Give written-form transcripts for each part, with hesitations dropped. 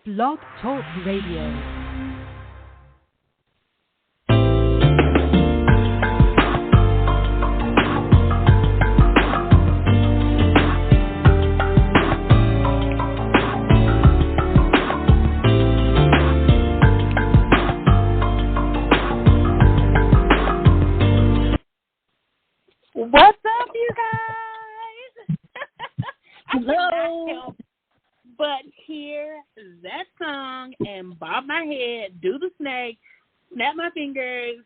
Blog Talk Radio. What's up, you guys? Hello. But hear that song and bob my head, do the snake, snap my fingers,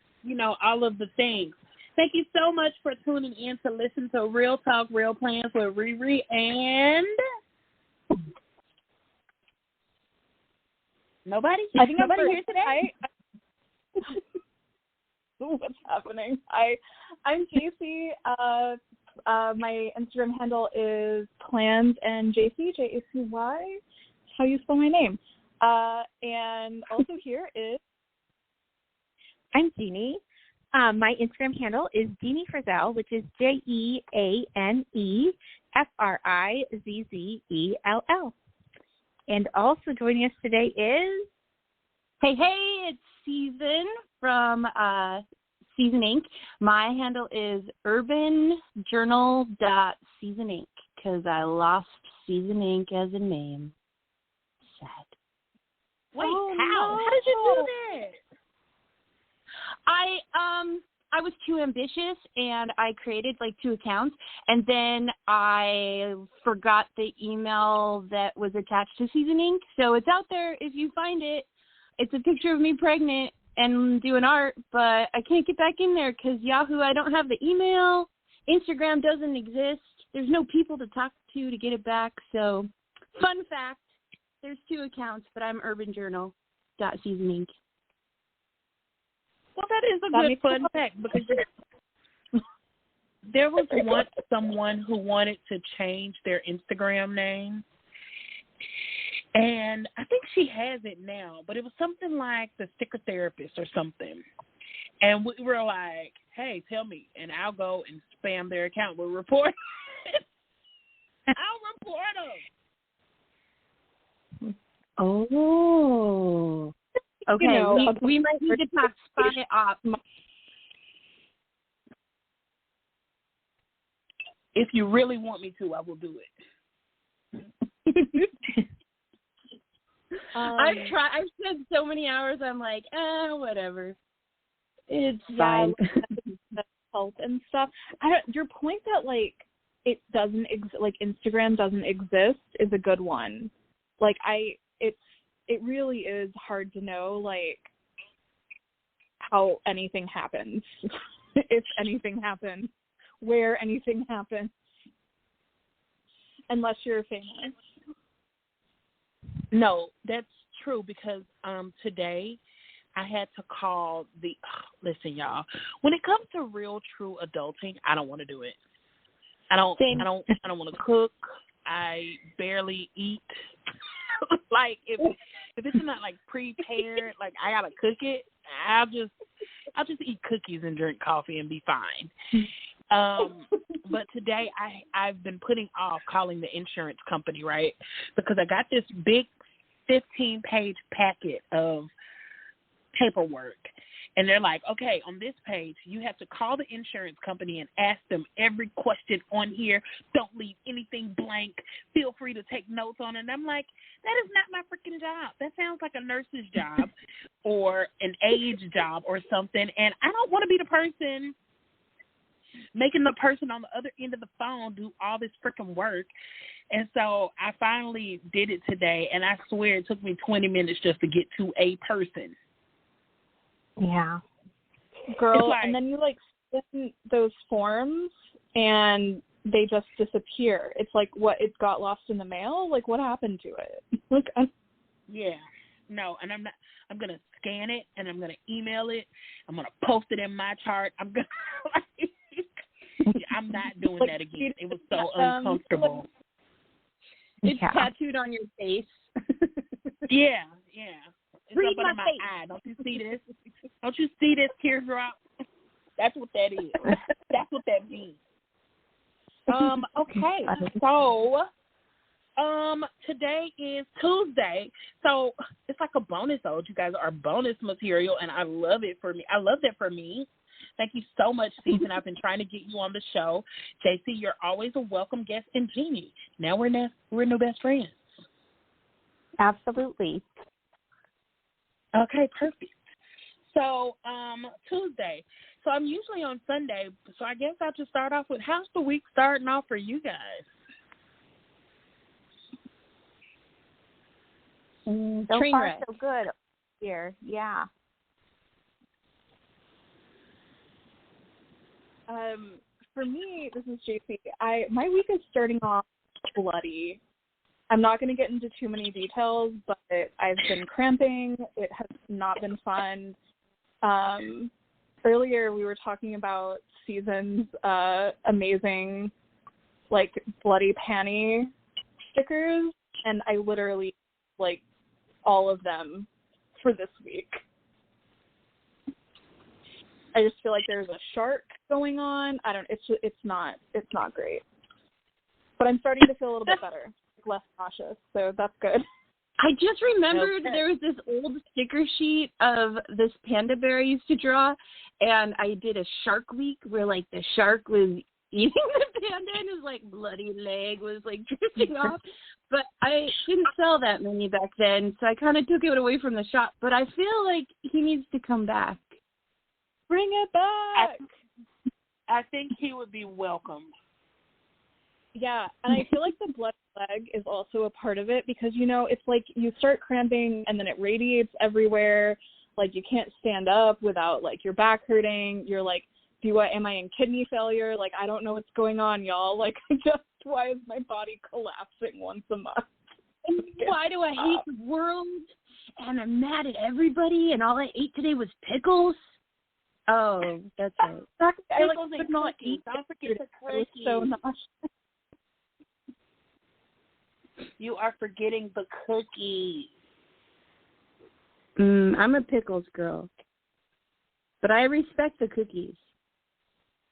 all of the things. Thank you so much for tuning in to listen to Real Talk, Real Plans with ReRe and nobody. I think nobody I'm here today. What's happening? I'm Jacy. My Instagram handle is plans and Jacy, Jacy. How you spell my name? And also here is I'm Jeane. My Instagram handle is Jeane Frizzell, which is JeaneFrizzell. And also joining us today is Hey, it's Season from Season Inc. My handle is urbanjournal.seasoninc because I lost Season Inc. as a name. Sad. Wait, Oh, how? no. How did you do that? I was too ambitious and I created like 2 accounts and then I forgot the email that was attached to Season Inc. So it's out there if you find it. It's a picture of me pregnant and doing art, but I can't get back in there because Yahoo, I don't have the email. Instagram doesn't exist. There's no people to talk to get it back. So, fun fact, there's 2 accounts, but I'm urbanjournal.seasoninc. Well, that is a good fun fact because there was once someone who wanted to change their Instagram name. And I think she has it now, but it was something like the sticker therapist or something. And we were like, hey, tell me, and I'll go and spam their account. We'll report it. I'll report them. Oh. Okay, we might need to talk spot it off. If you really want me to, I will do it. I've spent so many hours. I'm like, whatever. It's fine. Health and stuff. Your point that it doesn't Instagram doesn't exist is a good one. It really is hard to know how anything happens, if anything happens, where anything happens, unless you're famous. No, that's true because today I had to call listen, y'all. When it comes to real true adulting, I don't want to do it. I don't want to cook. I barely eat. if it's not prepared, I gotta cook it, I'll just eat cookies and drink coffee and be fine. But today I've been putting off calling the insurance company, right? Because I got this big 15-page packet of paperwork. And they're like, okay, on this page, you have to call the insurance company and ask them every question on here. Don't leave anything blank. Feel free to take notes on it. And I'm like, that is not my freaking job. That sounds like a nurse's job or an aide's job or something. And I don't want to be the person making the person on the other end of the phone do all this freaking work. And so I finally did it today, and I swear it took me 20 minutes just to get to a person. Yeah. Girl, and then you spin those forms and they just disappear. It's it got lost in the mail? What happened to it? Yeah. No, and I'm going to scan it and I'm going to email it. I'm going to post it in my chart. I'm not doing that again. It was so uncomfortable. It's tattooed on your face. Yeah. It's Read up under my eye. Don't you see this? Don't you see this teardrop? That's what that is. That's what that means. Okay, so Today is Tuesday, so it's like a bonus ode. You guys are bonus material, and I love it for me. I love that for me. Thank you so much, Season. I've been trying to get you on the show. Jacy, you're always a welcome guest, and Jeane. Now we're new best friends. Absolutely. Okay, perfect. So, Tuesday. So I'm usually on Sunday, so I guess I'll just start off with, how's the week starting off for you guys? So far, so good here. Yeah. For me, this is Jacy. My week is starting off bloody. I'm not going to get into too many details, but I've been cramping. It has not been fun. Earlier, we were talking about Season's amazing, like, bloody panty stickers, and I literally, like, all of them for this week. I just feel like there's a shark going on. It's not great. But I'm starting to feel a little bit better, less nauseous, so that's good. I just remembered there was this old sticker sheet of this panda bear I used to draw, and I did a shark week where, like, the shark was eating the panda and his, like, bloody leg was, like, drifting off. But I didn't sell that many back then, so I kind of took it away from the shop. But I feel like he needs to come back. Bring it back! I think he would be welcome. Yeah, and I feel like the blood leg is also a part of it because, you know, it's like you start cramping and then it radiates everywhere. Like, you can't stand up without, like, your back hurting. You're like, am I in kidney failure? Like, I don't know what's going on, y'all. Like, just why is my body collapsing once a month? And why do I hate the world? And I'm mad at everybody, and all I ate today was pickles. Oh, that's right. I could not eat. Don't forget the cookies. So nauseous. You are forgetting the cookies. I'm a pickles girl. But I respect the cookies.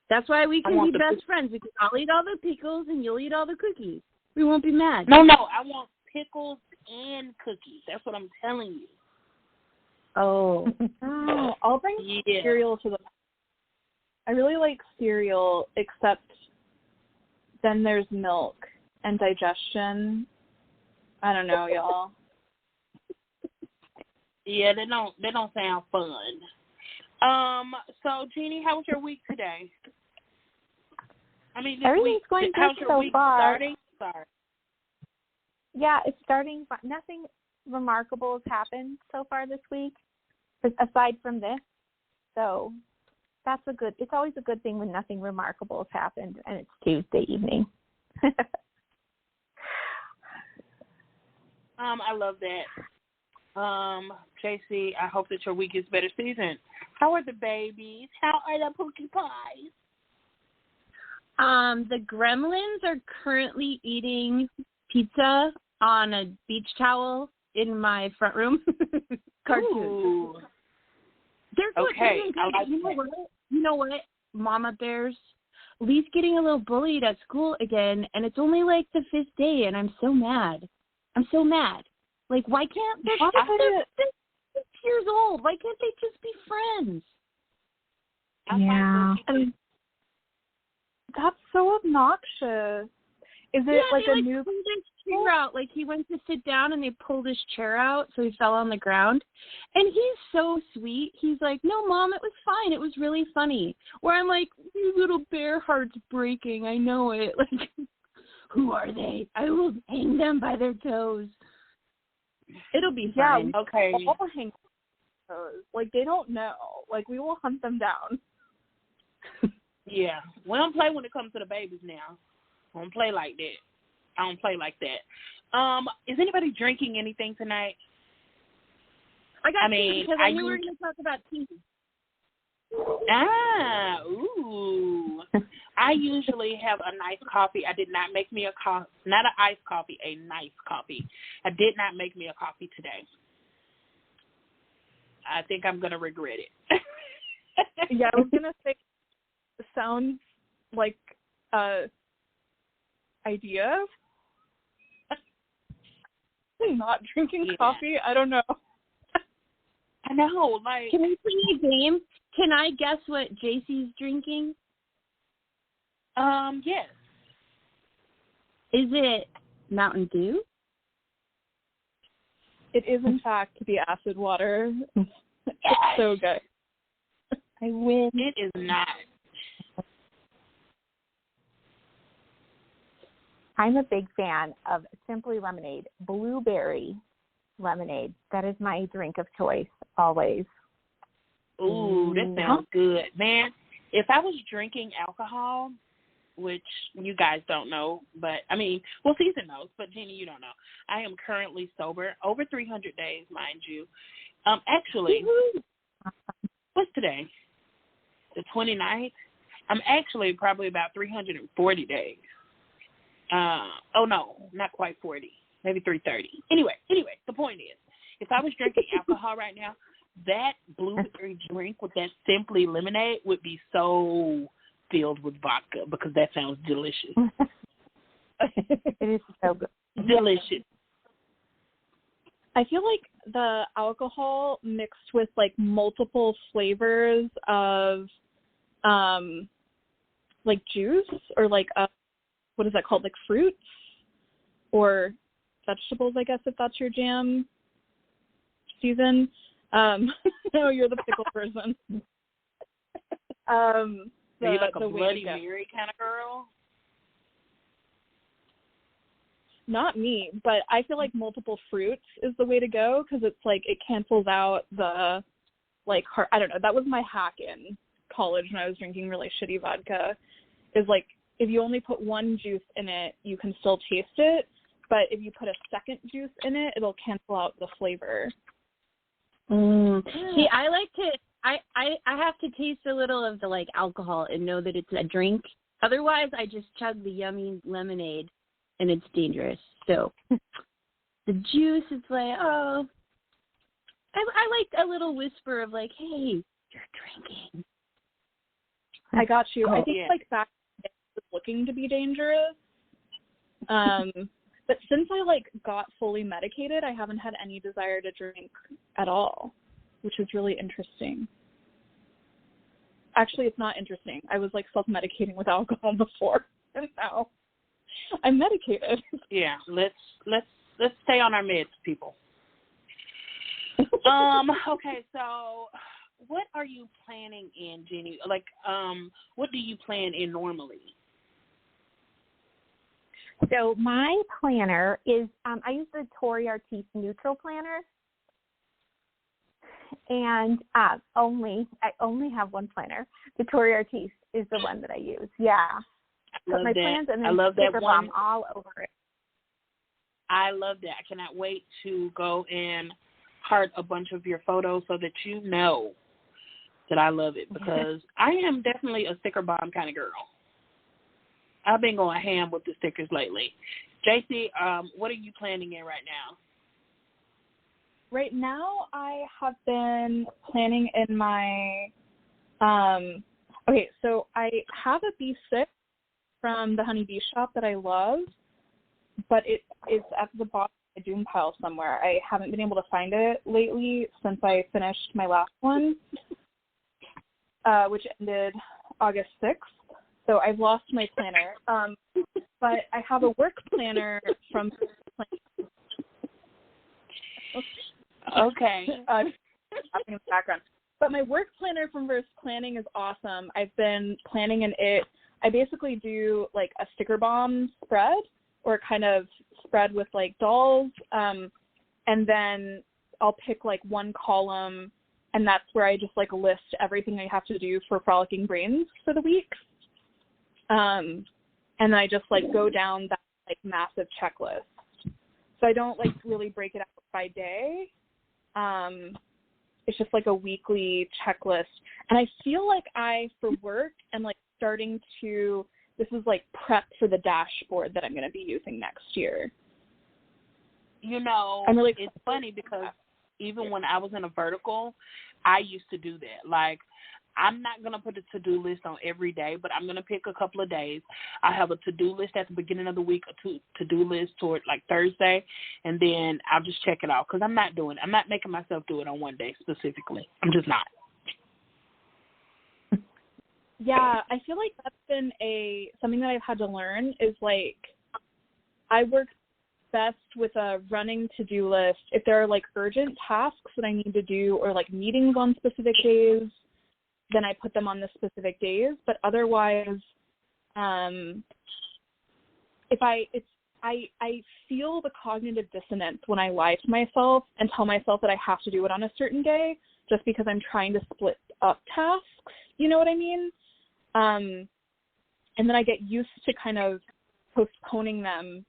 That's why we can be best friends, because I'll eat all the pickles and you'll eat all the cookies. We won't be mad. No, I want pickles and cookies. That's what I'm telling you. Oh. I'll bring cereal to the... I really like cereal, except then there's milk and digestion. I don't know, y'all. Yeah, they don't sound fun. So Jeane, how was your week today? I mean, everything's going how's good your so week far. Starting? Sorry. Yeah, it's starting, but nothing remarkable has happened so far this week, aside from this. So that's it's always a good thing when nothing remarkable has happened and it's Tuesday evening. I love that. Jacy, I hope that your week is better. Season, how are the babies? How are the pookie pies? The gremlins are currently eating pizza on a beach towel in my front room. Cartoon. They're good. Okay. They're good. You know what? Mama bears. Lee's getting a little bullied at school again, and it's only like the 5th day, and I'm so mad. Like, why can't they're 6 years old? Why can't they just be friends? Yeah. That's so obnoxious. Is it like a new pulled his chair out? Like, he went to sit down and they pulled his chair out, so he fell on the ground. And he's so sweet. He's like, "No, Mom, it was fine. It was really funny." Where I'm like, "Your little bear heart's breaking. I know it." Like, who are they? I will hang them by their toes. It'll be fine. Yeah, okay. We'll hang toes. Like, they don't know. Like, we will hunt them down. Yeah. We don't play when it comes to the babies now. I don't play like that. I don't play like that. Is anybody drinking anything tonight? I mean, because I knew we were going to talk about tea. Ooh. I usually have a nice coffee. I did not make me not an iced coffee, a nice coffee. I did not make me a coffee today. I think I'm going to regret it. Yeah, I was going to say, it sounds like idea. not drinking coffee. I don't know. I know, like. Can we play a game? Can I guess what Jacy's drinking? Yes. Is it Mountain Dew? It is, in fact, the acid water. It's so good. I win. It is not. I'm a big fan of Simply Lemonade, blueberry lemonade. That is my drink of choice, always. Ooh, that sounds good. Man, if I was drinking alcohol, which you guys don't know, but, I mean, well, Season knows, but Jeannie, you don't know. I am currently sober, over 300 days, mind you. Actually, what's today? The 29th? I'm actually probably about 340 days. Oh, no, not quite 40, maybe 330. Anyway, the point is, if I was drinking alcohol right now, that blueberry drink with that Simply Lemonade would be so filled with vodka because that sounds delicious. It is so good. Delicious. I feel like the alcohol mixed with like multiple flavors of like juice or like what is that called? Like fruits or vegetables, I guess, if that's your jam, Susan. No, you're the pickle person. Are you like a Bloody Mary kind of girl? Not me, but I feel like multiple fruits is the way to go because it's like it cancels out the like I don't know. That was my hack in college when I was drinking really shitty vodka. Is like if you only put one juice in it, you can still taste it, but if you put a second juice in it, it'll cancel out the flavor. See, I like to. I have to taste a little of the like alcohol and know that it's a drink. Otherwise, I just chug the yummy lemonade, and it's dangerous. So the juice, it's like, oh, I like a little whisper of like, hey, you're drinking. I got you. I think like back then I was looking to be dangerous. But since I like got fully medicated, I haven't had any desire to drink at all, which is really interesting. Actually, it's not interesting. I was like self-medicating with alcohol before, and now I'm medicated. Yeah, let's stay on our meds, people. Okay, so what are you planning in, Jeannie? Like, what do you plan in normally? So my planner is, I use the Tori Artis Neutral Planner, and I only have one planner. The Tori Artis is the one that I use. Yeah, put my plans and then I love that one all over it. I love that. I cannot wait to go and heart a bunch of your photos so that you know that I love it because I am definitely a sticker bomb kind of girl. I've been going ham with the stickers lately. Jacy, what are you planning in right now? Right now, I have been planning in my, okay, so I have a B6 from the Honey Bee Shop that I love, but it is at the bottom of my doom pile somewhere. I haven't been able to find it lately since I finished my last one, which ended August 6th. So I've lost my planner, but I have a work planner from. Okay. In the background, but my work planner from Verse Planning is awesome. I've been planning in it. I basically do like a sticker bomb spread, or kind of spread with like dolls, and then I'll pick like one column, and that's where I just like list everything I have to do for Frolicking Brains for the week. And then I just like go down that like massive checklist. So I don't like really break it out by day. It's just like a weekly checklist. And I feel like for work, am like starting to, this is like prep for the dashboard that I'm going to be using next year. You know, it's funny because even when I was in a vertical, I used to do that. Like, I'm not going to put a to-do list on every day, but I'm going to pick a couple of days. I have a to-do list at the beginning of the week, a to-do list toward like Thursday, and then I'll just check it out because I'm not making myself do it on one day specifically. I'm just not. Yeah, I feel like that's been something that I've had to learn is like I work best with a running to-do list. If there are like urgent tasks that I need to do or like meetings on specific days, then I put them on the specific days. But otherwise, if I feel the cognitive dissonance when I lie to myself and tell myself that I have to do it on a certain day just because I'm trying to split up tasks. You know what I mean? And then I get used to kind of postponing them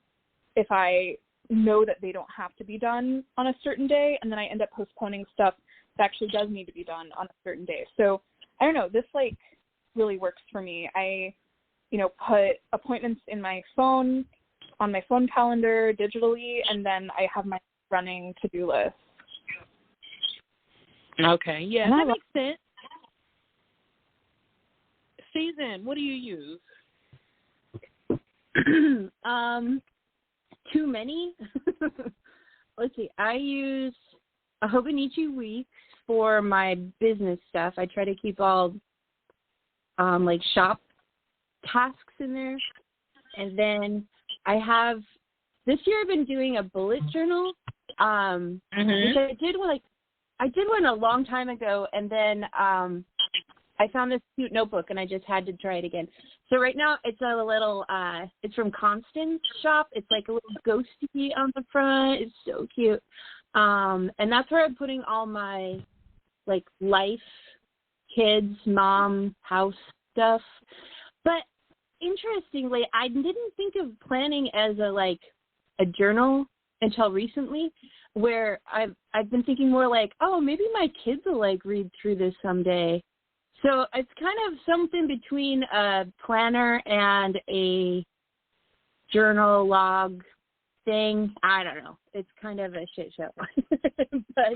if I know that they don't have to be done on a certain day, and then I end up postponing stuff that actually does need to be done on a certain day. So I don't know, this like really works for me. I, put appointments in my phone, on my phone calendar digitally, and then I have my running to-do list. Okay, yeah, that makes sense. Season, what do you use? Too many. Let's see. I use a Hobonichi Week for my business stuff. I try to keep all like shop tasks in there. And then I have this year I've been doing a bullet journal. Which I did one a long time ago, and then I found this cute notebook, and I just had to try it again. So right now it's a little, it's from Constance shop. It's like a little ghosty on the front. It's so cute. And that's where I'm putting all my, like, life, kids, mom, house stuff. But interestingly, I didn't think of planning as a journal until recently, where I've been thinking more like, oh, maybe my kids will, like, read through this someday. So it's kind of something between a planner and a journal log thing. I don't know. It's kind of a shit show. But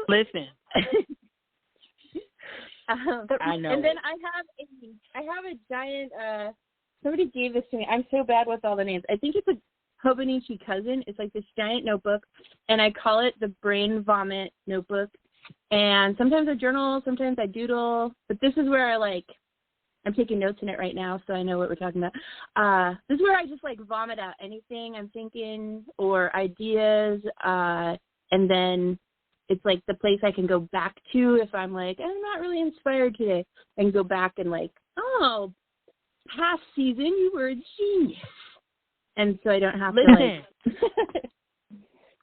listen. I know. And then I have a giant. Somebody gave this to me. I'm so bad with all the names. I think it's a Hobonichi cousin. It's like this giant notebook, and I call it the Brain Vomit Notebook. And sometimes I journal, sometimes I doodle, but this is where I'm taking notes in it right now, so I know what we're talking about. This is where I just vomit out anything I'm thinking or ideas, and then it's the place I can go back to if I'm I'm not really inspired today, and go back and oh, past season you were a genius, and so I don't have to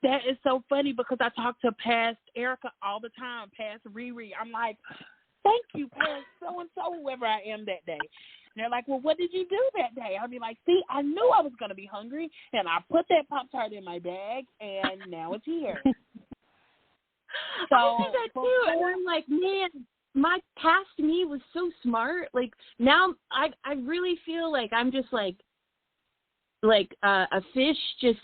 That is so funny because I talk to past Erica all the time, past ReRe. I'm like, thank you, past so-and-so, whoever I am that day. And they're like, well, what did you do that day? I'll be like, see, I knew I was going to be hungry, and I put that Pop-Tart in my bag, and now it's here. So I do that too, and I'm like, man, my past me was so smart. Now I really feel like I'm just a fish just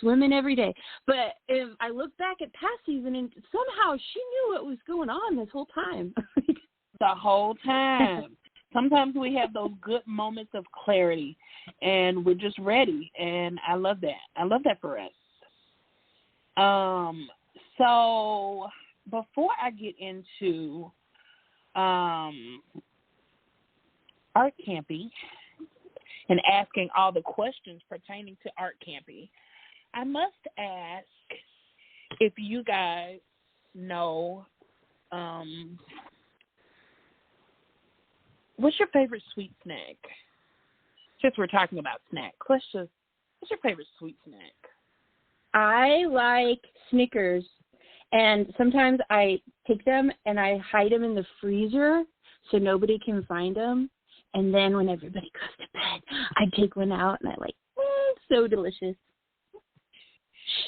swimming every day. But if I look back at past season, and somehow she knew what was going on this whole time. The whole time. Sometimes we have those good moments of clarity, and we're just ready, and I love that. I love that for us. So before I get into Art Campy and asking all the questions pertaining to Art Campy, I must ask if you guys know what's your favorite sweet snack? Since we're talking about snacks, what's your favorite sweet snack? I like Snickers, and sometimes I take them and I hide them in the freezer so nobody can find them. And then when everybody goes to bed, I take one out and I so delicious.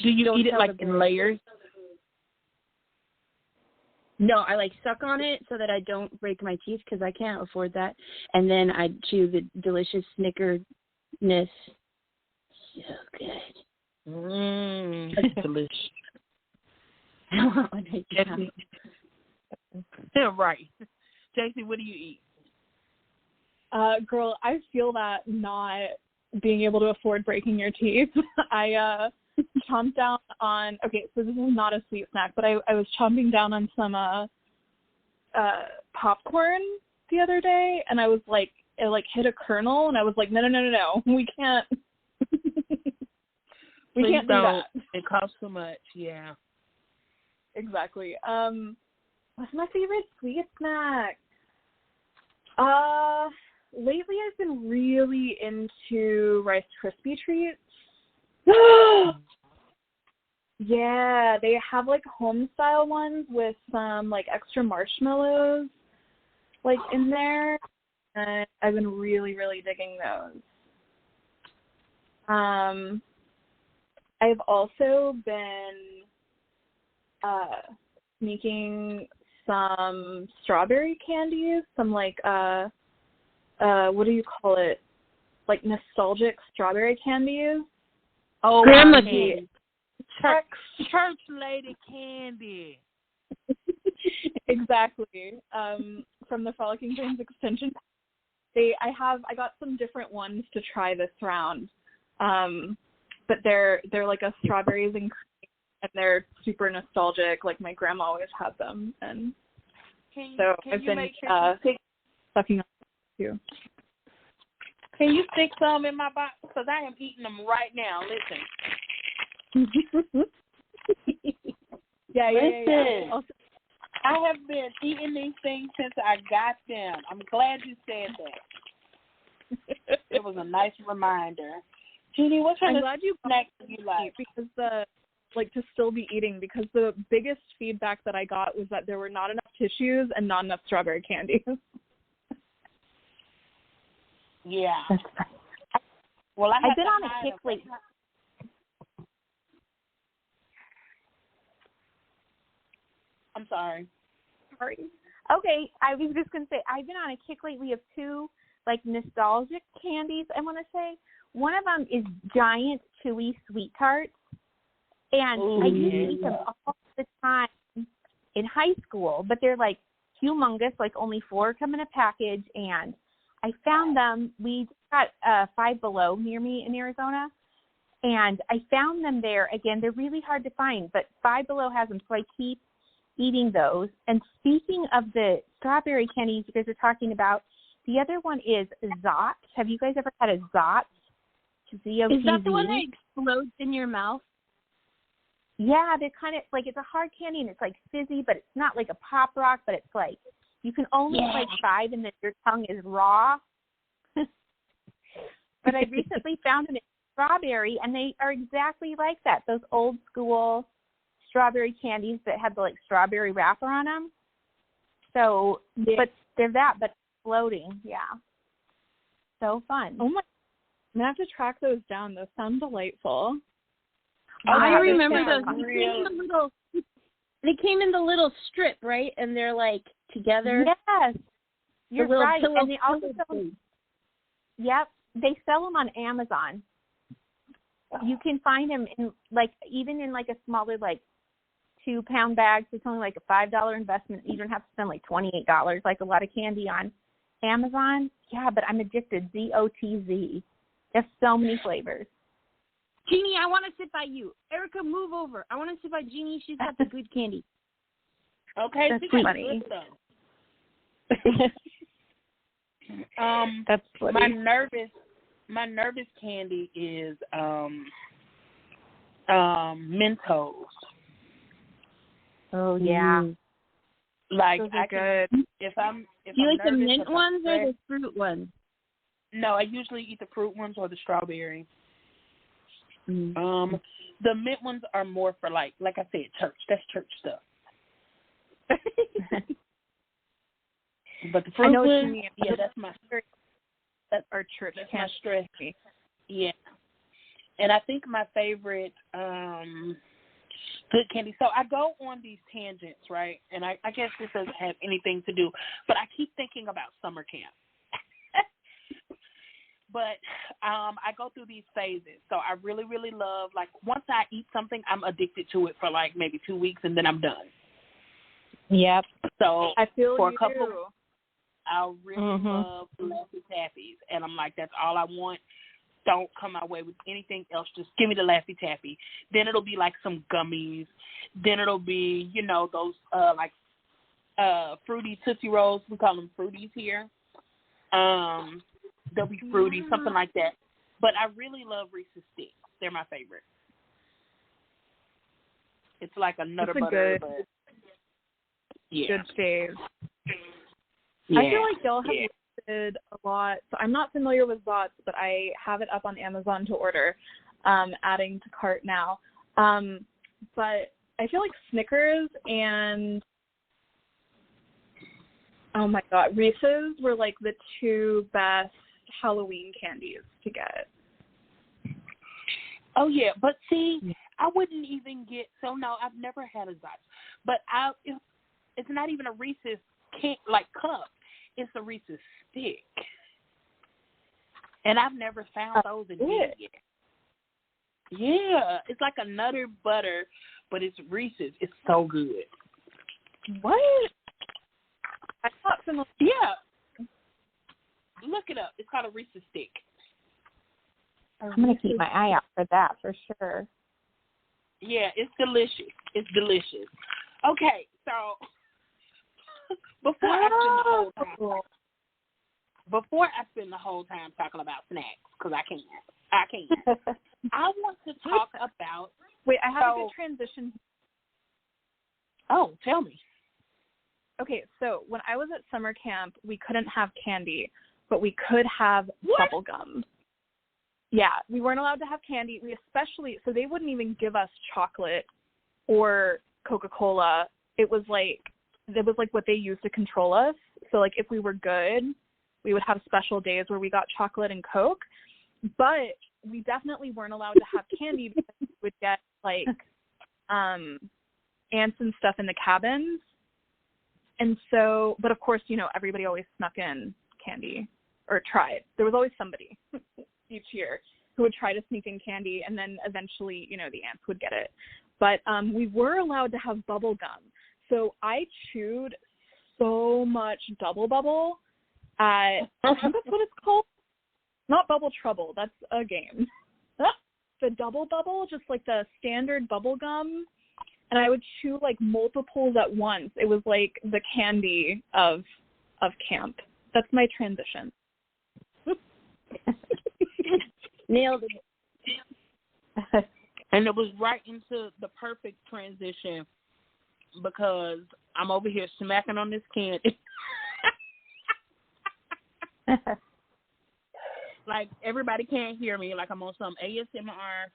Do you eat it in layers? No, I suck on it so that I don't break my teeth because I can't afford that. And then I chew the delicious Snickerness. So good. That's delicious. I want one right now. Yeah, right. Jacy, what do you eat? Girl, I feel that not being able to afford breaking your teeth. I chomped down on, okay, so this is not a sweet snack, but I was chomping down on some popcorn the other day, and I was like, it like hit a kernel, and I was like, no, we can't. We Please can't do don't. that. It costs too much, yeah. Exactly. What's my favorite sweet snack? Lately I've been really into Rice Krispie treats. Yeah, they have like home style ones with some like extra marshmallows like in there, and I've been really, really digging those. I've also been sneaking some strawberry candies, some like what do you call it? Like nostalgic strawberry candies. Oh, Grandma candy. Church lady candy. Exactly. From the Frolicking Dreams extension. I got some different ones to try this round. But they're like a strawberries and cream, and they're super nostalgic. Like my grandma always had them, and so I've been sucking on them too. Can you stick some in my box? Because I am eating them right now. Listen. Yeah. Also, I have been eating these things since I got them. I'm glad you said that. It was a nice reminder. Jeannie, what kind of snacks do you like? Because to still be eating, because the biggest feedback that I got was that there were not enough tissues and not enough strawberry candies. Yeah. Well, I've been on a kick lately. I'm sorry. Okay, I was just going to say, I've been on a kick lately of two, like, nostalgic candies, I want to say. One of them is giant, chewy sweet tarts, and I used to eat them all the time in high school, but they're, like, humongous, like, only 4 come in a package, and I found them. We got Five Below near me in Arizona, and I found them there. Again, they're really hard to find, but Five Below has them, so I keep eating those. And speaking of the strawberry candies you guys are talking about, the other one is Zots. Have you guys ever had a Zots? Z-O-T-Z? Is that the one that explodes in your mouth? Yeah, they're kind of like, it's a hard candy and it's like fizzy, but it's not like a pop rock, but it's like you can only eat like 5 and then your tongue is raw. But I recently found them in strawberry, and they are exactly like that. Those old school strawberry candies that have the like strawberry wrapper on them. So, but they're that, but floating. Yeah. So fun. Oh my! I'm gonna have to track those down. Those sound delightful. I remember those. They came in the little strip, right? And they're like together. Yes, you're right. And they also sell. Yep, they sell them on Amazon. You can find them in like even in like a smaller like 2-pound bag. So it's only like a $5 investment. You don't have to spend like $28 like a lot of candy on Amazon. Yeah, but I'm addicted. ZOTZ. There's so many flavors. Jeannie, I want to sit by you. Erica, move over. I want to sit by Jeannie. She's got the good candy. Okay, that's funny. That's funny. My nervous candy is Mentos. Oh yeah. Like those are good. If I'm you like the nervous, mint ones or the fruit ones? No, I usually eat the fruit ones or the strawberry. Mm. The mint ones are more for like I said, church. That's church stuff. But the fruit ones, yeah, that's my our church. That's my stress. Yeah, and I think my favorite good candy. So I go on these tangents, right? And I guess this doesn't have anything to do, but I keep thinking about summer camp. But I go through these phases. So I really, really love, like, once I eat something, I'm addicted to it for, like, maybe 2 weeks, and then I'm done. Yep. So I feel for you. a couple, I really love Laffy Taffies, and I'm like, that's all I want. Don't come my way with anything else. Just give me the Laffy Taffy. Then it'll be like some gummies. Then it'll be, you know, those fruity Tootsie Rolls. We call them Fruities here. They'll be fruity, something like that. But I really love Reese's Sticks. They're my favorite. It's like a Nutter Butter. But good fave. Yeah. I feel like y'all have listed a lot. So I'm not familiar with Zots, but I have it up on Amazon to order, adding to cart now. But I feel like Snickers and, oh my God, Reese's were like the two best Halloween candies to get. Oh, yeah. But see, I wouldn't even get, so no, I've never had a Zots. But it's not even a Reese's cup. It's a Reese's stick. And I've never found those again yet. Yeah, it's like a Nutter Butter, but it's Reese's. It's so good. What? I thought familiar. Yeah. Look it up. It's called a Reese's stick. I'm going to keep my eye out for that for sure. Yeah, it's delicious. It's delicious. Okay, so before I spend the whole time talking about snacks, because I can't. I want to talk about. Wait, I have a good transition. Oh, tell me. Okay, so when I was at summer camp, we couldn't have candy, but we could have bubble gum. Yeah, we weren't allowed to have candy. So they wouldn't even give us chocolate or Coca-Cola. It was like what they used to control us. So like if we were good, we would have special days where we got chocolate and Coke. But we definitely weren't allowed to have candy because we would get like ants and stuff in the cabins. And so, but of course, you know, everybody always snuck in candy or tried. There was always somebody each year who would try to sneak in candy, and then eventually, you know, the ants would get it. But we were allowed to have bubble gum. So I chewed so much Double Bubble. I think that's what it's called. Not Bubble Trouble. That's a game. The Double Bubble, just like the standard bubble gum. And I would chew like multiples at once. It was like the candy of camp. That's my transition. Nailed it. And it was right into the perfect transition because I'm over here smacking on this candy. Like everybody can't hear me. Like I'm on some ASMR,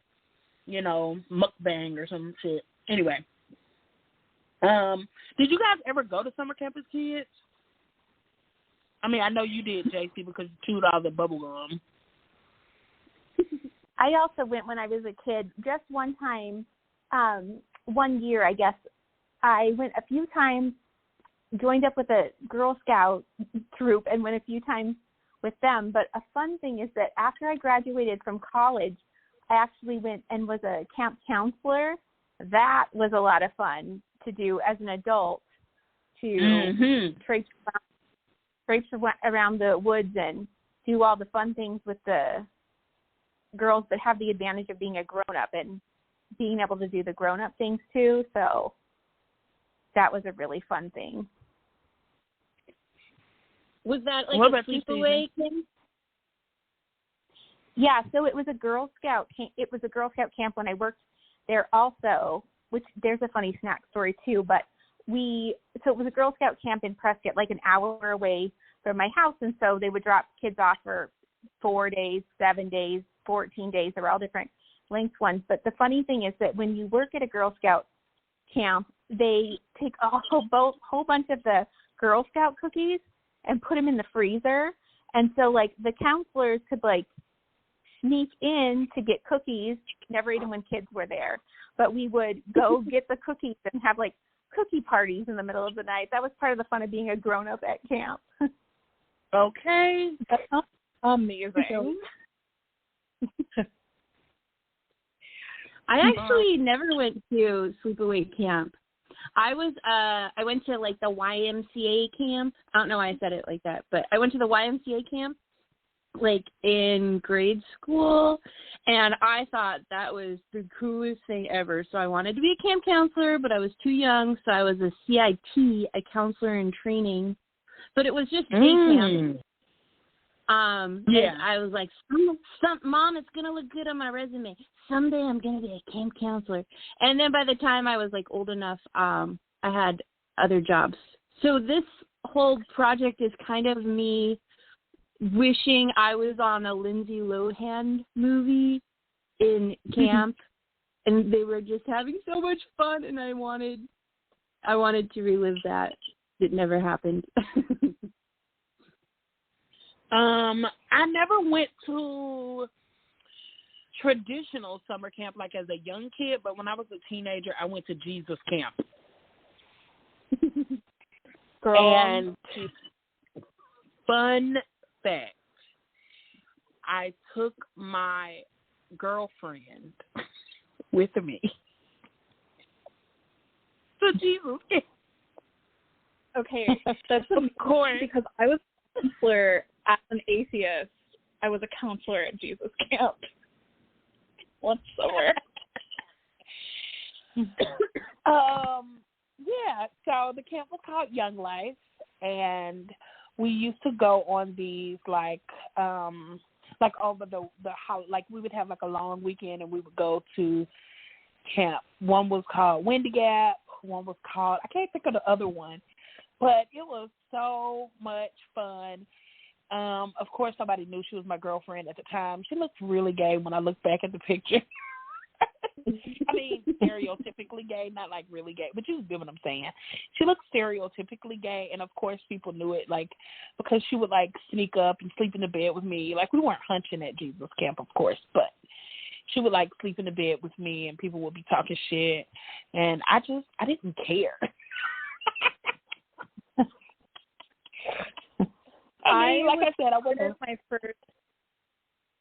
you know, mukbang or some shit. Anyway, did you guys ever go to summer camp as kids? I mean, I know you did, Jacy, because you chewed all the bubble gum. I also went when I was a kid. Just one time, one year, I guess. I went a few times, joined up with a Girl Scout troop, and went a few times with them. But a fun thing is that after I graduated from college, I actually went and was a camp counselor. That was a lot of fun to do as an adult, to traipse around the woods and do all the fun things with the girls that have the advantage of being a grown-up and being able to do the grown-up things too. So that was a really fun thing. Was that like a sleepaway camp? Yeah, so it was a Girl Scout camp. It was a Girl Scout camp when I worked there also, which there's a funny snack story too, but so it was a Girl Scout camp in Prescott, like an hour away from my house, and so they would drop kids off for 4 days, 7 days, 14 days. They were all different length ones. But the funny thing is that when you work at a Girl Scout camp, they take a whole bunch of the Girl Scout cookies and put them in the freezer. And so, like, the counselors could, like, sneak in to get cookies. Never ate them when kids were there. But we would go get the cookies and have, like, cookie parties in the middle of the night. That was part of the fun of being a grown-up at camp. Okay. That's amazing. I actually never went to sleepaway camp. I went to like the YMCA camp. I don't know why I said it like that, but I went to the YMCA camp like in grade school, and I thought that was the coolest thing ever. So I wanted to be a camp counselor, but I was too young, so I was a CIT, a counselor in training. But it was just day camp. And I was like, Mom, it's going to look good on my resume. Someday I'm going to be a camp counselor. And then by the time I was like old enough, I had other jobs. So this whole project is kind of me wishing I was on a Lindsay Lohan movie in camp, and they were just having so much fun, and I wanted to relive that. It never happened. I never went to traditional summer camp like as a young kid, but when I was a teenager, I went to Jesus camp. Girl. And fun fact, I took my girlfriend with me to Jesus camp. Okay, that's of course. Because I was a counselor as an atheist. I was a counselor at Jesus camp once summer. Yeah, so the camp was called Young Life, and we used to go on these like over the like we would have like a long weekend, and we would go to camp. One was called Windy Gap. One was called, I can't think of the other one, but it was so much fun. Of course, somebody knew she was my girlfriend at the time. She looked really gay when I look back at the picture. I mean, stereotypically gay, not like really gay, but you get what I'm saying. She looked stereotypically gay, and of course, people knew it, like, because she would like sneak up and sleep in the bed with me. Like, we weren't hunching at Jesus camp, of course, but she would like sleep in the bed with me, and people would be talking shit, and I didn't care. I went my first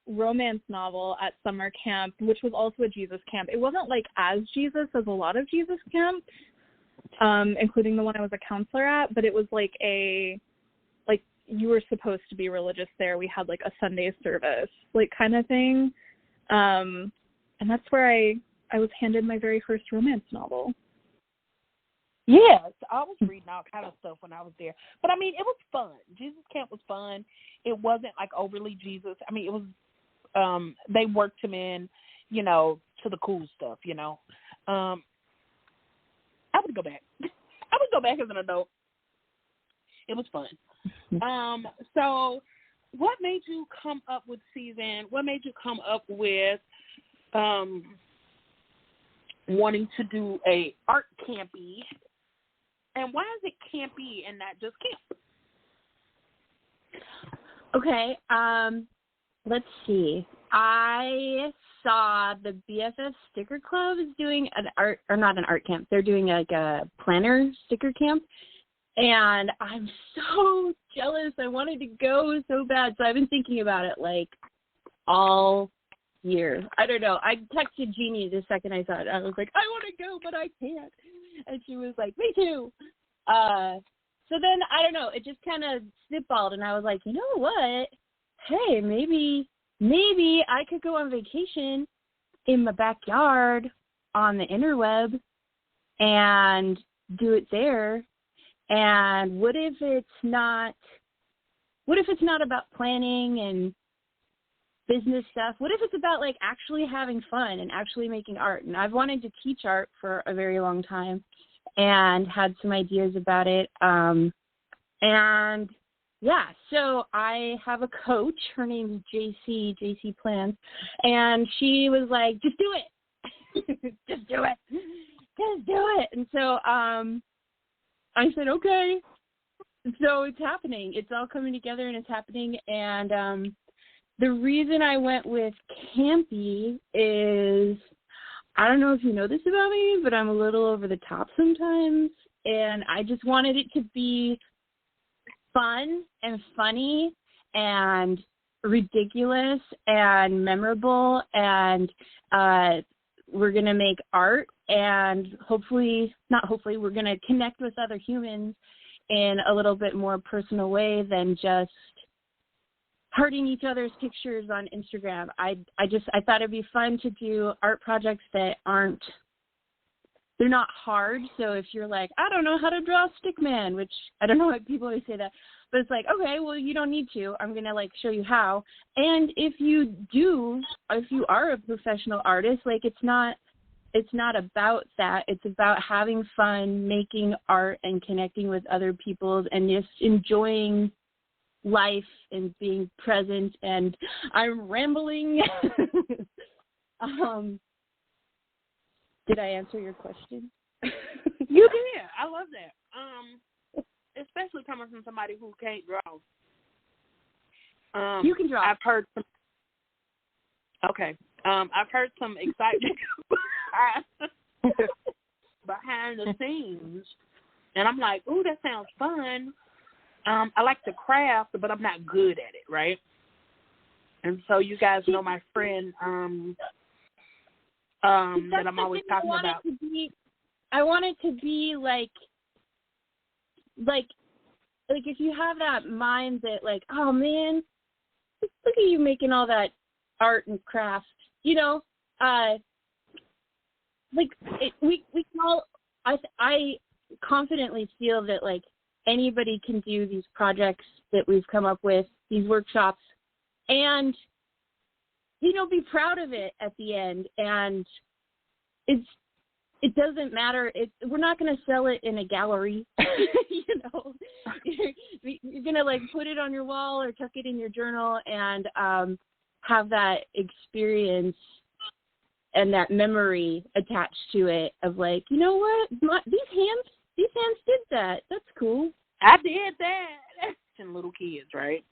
romance novel at summer camp, which was also a Jesus camp. It wasn't like as Jesus as a lot of Jesus camps, including the one I was a counselor at, but it was like you were supposed to be religious there. We had like a Sunday service, like kind of thing. And that's where I was handed my very first romance novel. Yes, I was reading all kind of stuff when I was there. But, I mean, it was fun. Jesus camp was fun. It wasn't, like, overly Jesus. I mean, it was, they worked him in, you know, to the cool stuff, you know. I would go back. I would go back as an adult. It was fun. So what made you come up with wanting to do a Art Campy? And why is it campy and not just camp? Okay, let's see. I saw the BFF Sticker Club is doing not an art camp. They're doing like a planner sticker camp. And I'm so jealous. I wanted to go so bad. So I've been thinking about it like all year. I don't know. I texted Jeane the second I saw it. I was like, I want to go, but I can't. And she was like, me too. So then, I don't know, it just kind of spitballed, and I was like, you know what? Hey, maybe I could go on vacation in my backyard on the interweb and do it there. And what if it's not about planning and business stuff? What if it's about like actually having fun and actually making art? And I've wanted to teach art for a very long time and had some ideas about it. And yeah, so I have a coach. Her name is Jacy Plans, and she was like, just do it. Just do it. And so I said, okay. So it's happening. It's all coming together and it's happening. And the reason I went with campy is, I don't know if you know this about me, but I'm a little over the top sometimes. And I just wanted it to be fun and funny and ridiculous and memorable. And we're going to make art and not hopefully, we're going to connect with other humans in a little bit more personal way than just hearting each other's pictures on Instagram. I thought it'd be fun to do art projects that they're not hard. So if you're like, I don't know how to draw a stick man, which I don't know why people always say that, but it's like, okay, well, you don't need to. I'm going to like show you how. And if you are a professional artist, like it's not about that. It's about having fun, making art and connecting with other people and just enjoying life and being present. And I'm rambling. Did I answer your question? You did. I love that. Especially coming from somebody who can't draw. You can draw. I've heard some excitement behind the scenes, and I'm like, ooh, that sounds fun. I like to craft, but I'm not good at it, right? And so you guys know my friend that I'm always talking about. I want it to be like if you have that mind that like, oh man, look at you making all that art and craft, we can all. I confidently feel that like anybody can do these projects that we've come up with, these workshops, and be proud of it at the end. And it doesn't matter. We're not going to sell it in a gallery. You're going to like put it on your wall or tuck it in your journal and have that experience and that memory attached to it of like, you know what? These hands did that. That's cool. I did that. And little kids, right?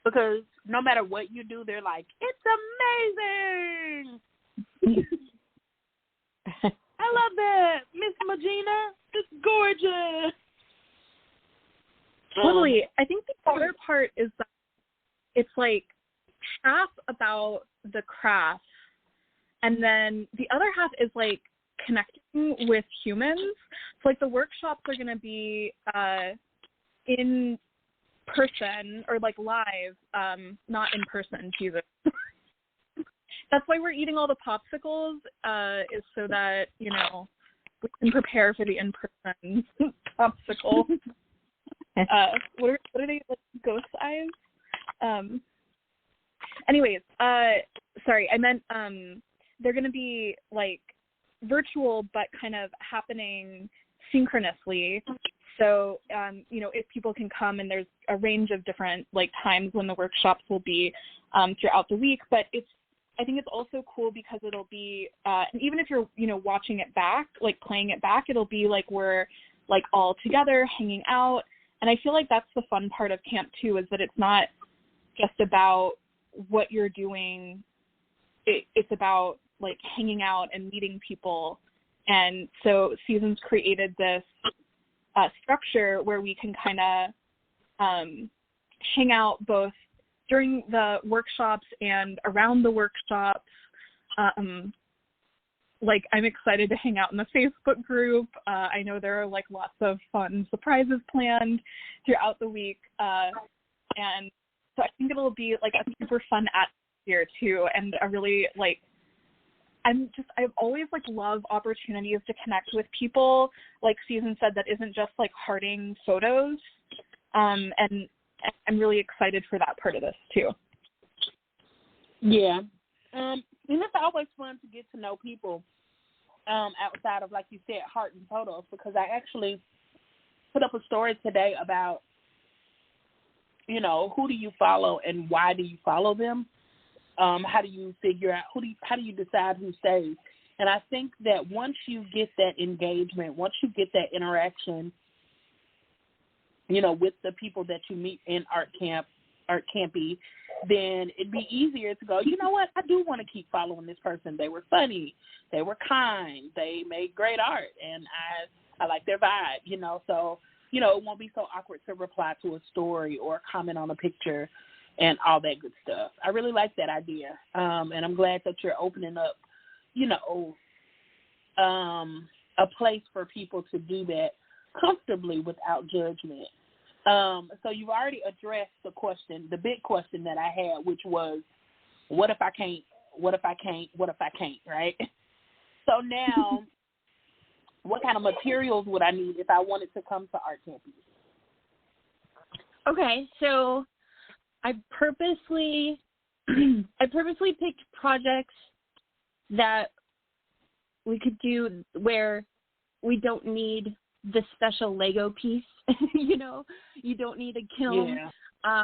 Because no matter what you do, they're like, it's amazing. I love that, Miss Magina. It's gorgeous. Totally. I think the other part is that it's like half about the craft, and then the other half is like connecting with humans. So like the workshops are going to be in person or like live, not in person, Jesus. That's why we're eating all the popsicles, is so that, we can prepare for the in-person popsicle. What are they, like, ghost eyes? Anyways, sorry, I meant they're going to be, like, virtual but kind of happening synchronously. So, if people can come, and there's a range of different, like, times when the workshops will be throughout the week, but I think it's also cool because it'll be, and even if you're, watching it back, like playing it back, it'll be like we're like all together hanging out. And I feel like that's the fun part of camp too, is that it's not just about what you're doing. It's about like hanging out and meeting people. And so Seasons created this structure where we can kind of hang out both during the workshops and around the workshops. Like, I'm excited to hang out in the Facebook group. I know there are like lots of fun surprises planned throughout the week. And so I think it'll be like a super fun atmosphere too. And a really like, I've always like love opportunities to connect with people. Like Susan said, that isn't just like hearting photos. And I'm really excited for that part of this too. Yeah. And it's always fun to get to know people outside of, like you said, heart and photos, because I actually put up a story today about, who do you follow and why do you follow them? How do you figure out, how do you decide who stays? And I think that once you get that engagement, once you get that interaction, with the people that you meet in Art Campy, then it'd be easier to go, you know what, I do want to keep following this person. They were funny. They were kind. They made great art, and I like their vibe, So, it won't be so awkward to reply to a story or comment on a picture and all that good stuff. I really like that idea, and I'm glad that you're opening up, a place for people to do that comfortably without judgment. So you've already addressed the question, the big question that I had, which was, what if I can't? What if I can't? What if I can't? Right? So now, what kind of materials would I need if I wanted to come to Art Campy? Okay, so I purposely picked projects that we could do where we don't need the special Lego piece. You know, you don't need a kiln. Yeah.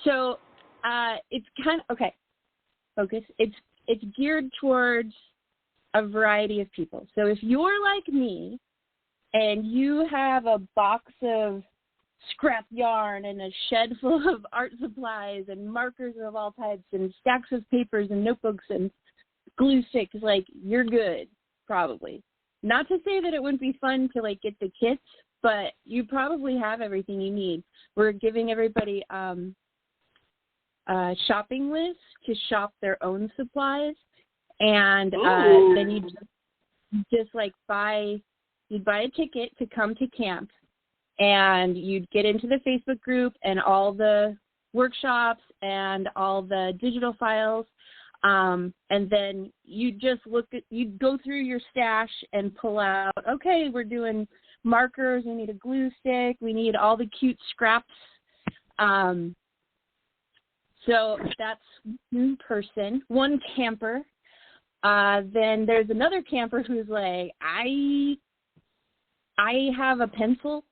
So it's kind of okay. Focus. It's geared towards a variety of people. So if you're like me and you have a box of scrap yarn and a shed full of art supplies and markers of all types and stacks of papers and notebooks and glue sticks, like, you're good, probably. Not to say that it wouldn't be fun to, like, get the kits, but you probably have everything you need. We're giving everybody a shopping list to shop their own supplies, and then you just like you'd buy a ticket to come to camp, and you'd get into the Facebook group and all the workshops and all the digital files, and then you'd go through your stash and pull out, okay, we're doing markers, we need a glue stick, we need all the cute scraps. So that's one person, one camper. Then there's another camper who's like, I have a pencil,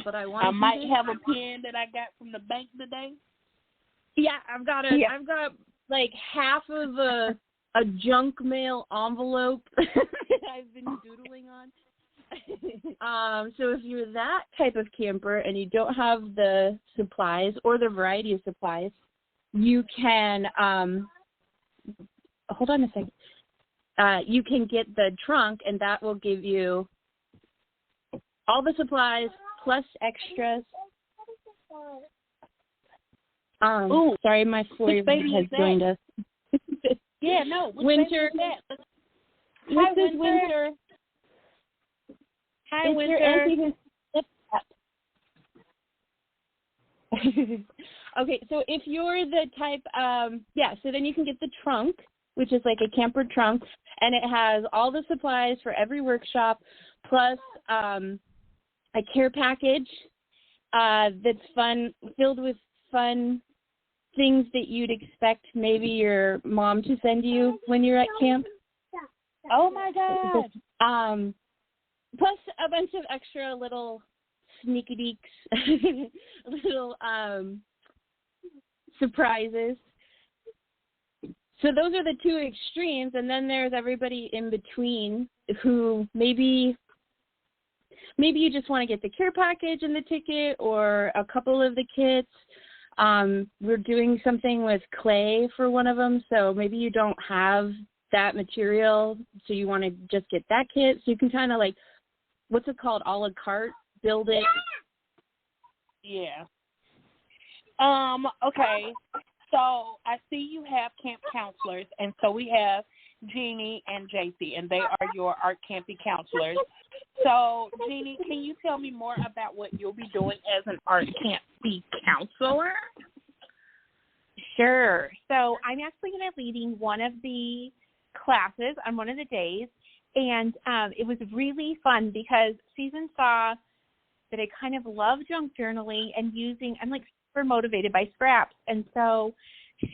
but I might have a pen that I got from the bank today. Yeah, I've got like half of a junk mail envelope that I've been doodling on. So if you're that type of camper and you don't have the supplies or the variety of supplies, you can hold on a second. You can get the trunk, and that will give you all the supplies plus extras. Sorry, my 4-year-old has joined us. Yeah, no. Winter. Hi, this is Winter. Hi, it's Winter. Your auntie who's Okay, so if you're the type, so then you can get the trunk, which is like a camper trunk, and it has all the supplies for every workshop, plus a care package that's fun, filled with fun things that you'd expect maybe your mom to send you when you're at camp. Oh my God! Plus a bunch of extra little sneaky deeks, little surprises. So those are the two extremes, and then there's everybody in between who maybe you just want to get the care package and the ticket or a couple of the kits. We're doing something with clay for one of them, so maybe you don't have that material, so you want to just get that kit. So you can kind of like, what's it called, a la carte, build it. Yeah. Okay. So I see you have camp counselors, and so we have Jeane and Jacy, and they are your Art Campy counselors. So, Jeane, can you tell me more about what you'll be doing as an Art Campy counselor? Sure. So I'm actually going to be leading one of the classes on one of the days, and it was really fun because Susan saw that I kind of love junk journaling and I'm like super motivated by scraps. And so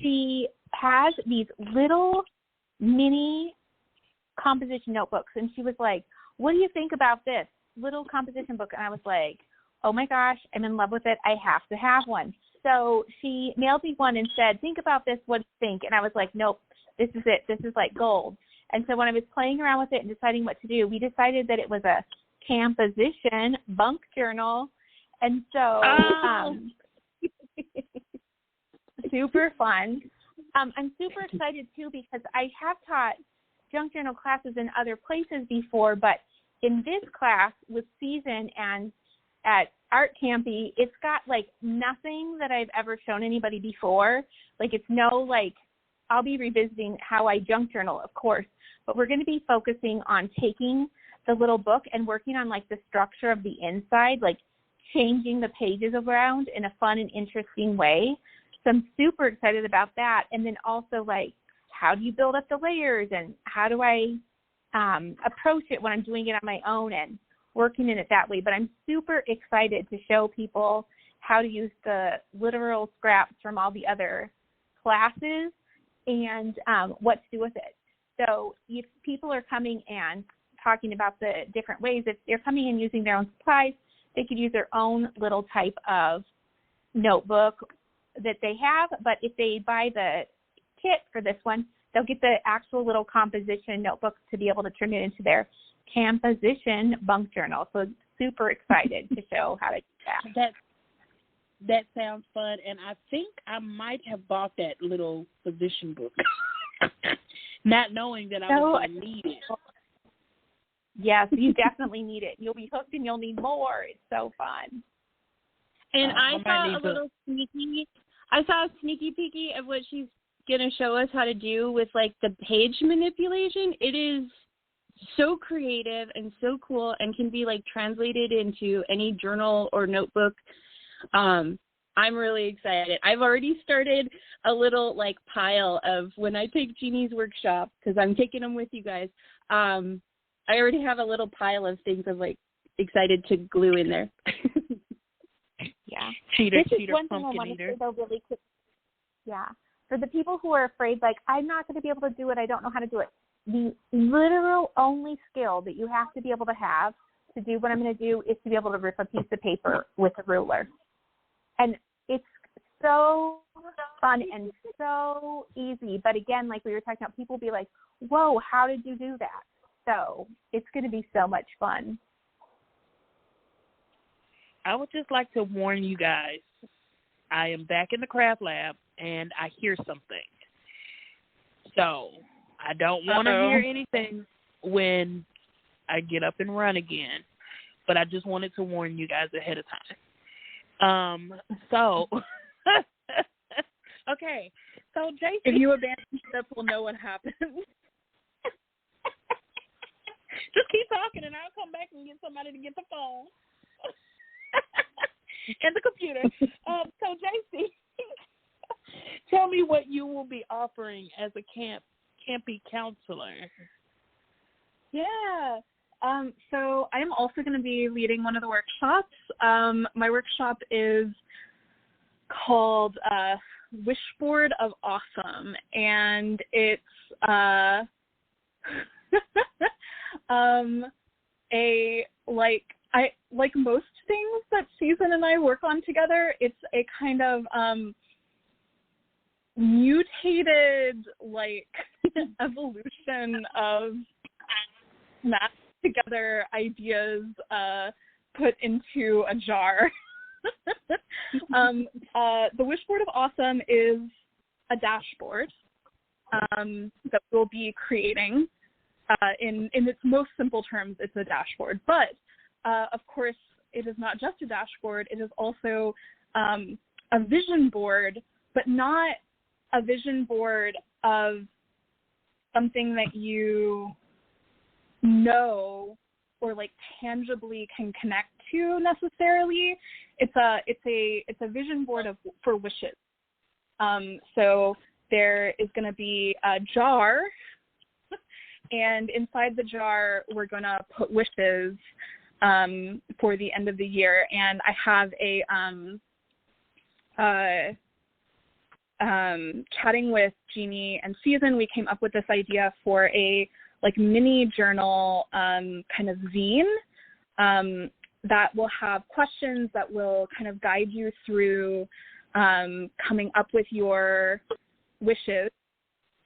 she has these little mini composition notebooks, and she was like, what do you think about this little composition book? And I was like, oh my gosh, I'm in love with it. I have to have one. So she mailed me one and said, think about this. What do you think? And I was like, nope, this is it. This is like gold. And so when I was playing around with it and deciding what to do, we decided that it was a composition bunk journal. And so super fun. I'm super excited, too, because I have taught junk journal classes in other places before, but in this class with Susan and at Art Campy, it's got, like, nothing that I've ever shown anybody before. Like, it's no, like, I'll be revisiting how I junk journal, of course, but we're going to be focusing on taking the little book and working on like the structure of the inside, like changing the pages around in a fun and interesting way. So I'm super excited about that. And then also like, how do you build up the layers and how do I approach it when I'm doing it on my own and working in it that way. But I'm super excited to show people how to use the literal scraps from all the other classes and what to do with it. So if people are coming and talking about the different ways, if they're coming and using their own supplies, they could use their own little type of notebook that they have. But if they buy the kit for this one, they'll get the actual little composition notebook to be able to turn it into their composition bunk journal. So super excited to show how to do that. That sounds fun, and I think I might have bought that little position book, not knowing that I was going to need it. Yes, you definitely need it. You'll be hooked and you'll need more. It's so fun. And I saw a sneaky peeky of what she's going to show us how to do with like the page manipulation. It is so creative and so cool and can be like translated into any journal or notebook. I'm really excited. I've already started a little like pile of when I take Jeannie's workshop, because I'm taking them with you guys. I already have a little pile of things I'm like excited to glue in there. Yeah. Cheater, this is one thing I want to say though really quick. Yeah. For the people who are afraid, like, I'm not going to be able to do it, I don't know how to do it. The literal only skill that you have to be able to have to do what I'm going to do is to be able to rip a piece of paper with a ruler. And it's so fun and so easy. But again, like we were talking about, people will be like, whoa, how did you do that? So it's going to be so much fun. I would just like to warn you guys, I am back in the craft lab and I hear something. So I don't want to hear anything when I get up and run again. But I just wanted to warn you guys ahead of time. Okay. So Jacy, if you abandon ship, we'll know what happened. Just keep talking and I'll come back and get somebody to get the phone. And the computer. So Jacy, tell me what you will be offering as a campy counselor. Yeah. So I am also going to be leading one of the workshops. My workshop is called Wishboard of Awesome, and it's like most things that Susan and I work on together, it's a kind of mutated like evolution of mashed together ideas put into a jar. The Wishboard of Awesome is a dashboard that we'll be creating. In its most simple terms, it's a dashboard. But, of course, it is not just a dashboard. It is also a vision board, but not a vision board of something that you know or like tangibly can connect to necessarily. It's a vision board for wishes. So there is going to be a jar, and inside the jar we're going to put wishes for the end of the year. And I have chatting with Jeane and Susan, we came up with this idea for a like mini journal kind of zine that will have questions that will kind of guide you through coming up with your wishes,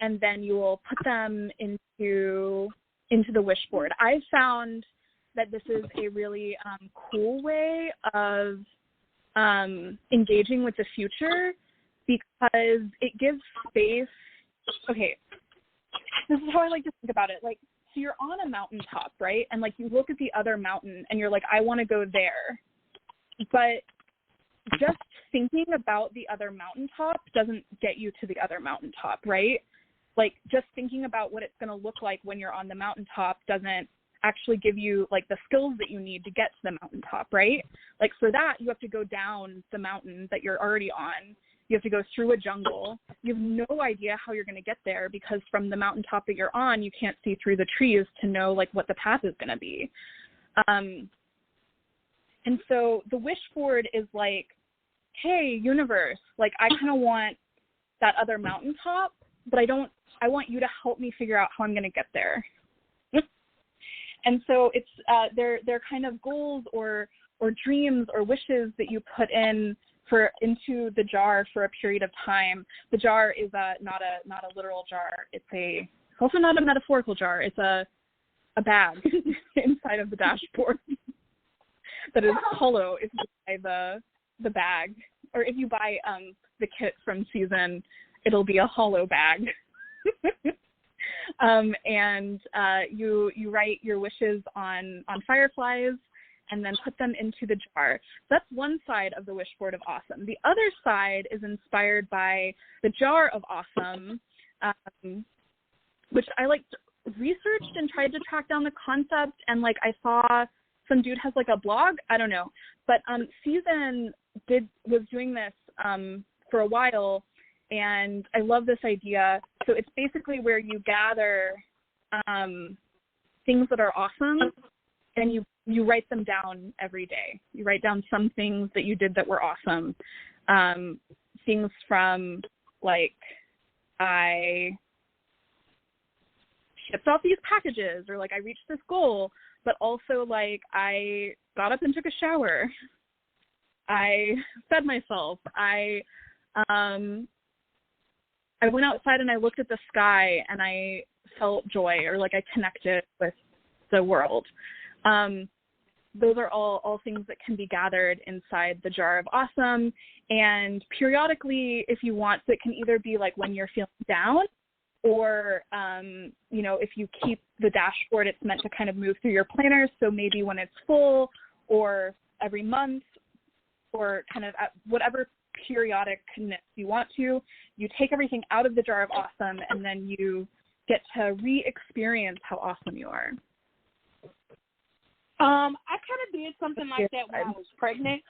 and then you will put them into the wish board. I've found that this is a really cool way of engaging with the future, because it gives space. Okay, this is how I like to think about it. Like, so you're on a mountaintop, right? And like you look at the other mountain and you're like, I want to go there. But just thinking about the other mountaintop doesn't get you to the other mountaintop, right? like, just thinking about what it's going to look like when you're on the mountaintop doesn't actually give you, like, the skills that you need to get to the mountaintop, right? Like, for that, you have to go down the mountain that you're already on. You have to go through a jungle. You have no idea how you're going to get there because from the mountaintop that you're on, you can't see through the trees to know, like, what the path is going to be. And so the wish board is like, hey, universe, like, I kind of want that other mountaintop, but I want you to help me figure out how I'm going to get there. And so it's they're kind of goals or dreams or wishes that you put into the jar for a period of time. The jar is not a literal jar. It's also not a metaphorical jar. It's a bag inside of the dashboard that is hollow if you buy the bag, or if you buy the kit from Season, it'll be a hollow bag. And you write your wishes on fireflies and then put them into the jar. That's one side of the wish board of awesome. The other side is inspired by the jar of awesome, which I researched and tried to track down the concept, and like I saw some dude has like a blog, I don't know, but Season was doing this for a while. And I love this idea. So it's basically where you gather things that are awesome, and you write them down every day. You write down some things that you did that were awesome. Things from, like, I shipped off these packages, or, like, I reached this goal, but also, like, I got up and took a shower. I fed myself. I went outside and I looked at the sky and I felt joy, or like I connected with the world. Those are all things that can be gathered inside the jar of awesome. And periodically, if you want, so it can either be like when you're feeling down, or, if you keep the dashboard, it's meant to kind of move through your planner. So maybe when it's full, or every month, or kind of at whatever periodicness you want to, you take everything out of the jar of awesome, and then you get to re-experience how awesome you are. I kind of did something like that when I was pregnant.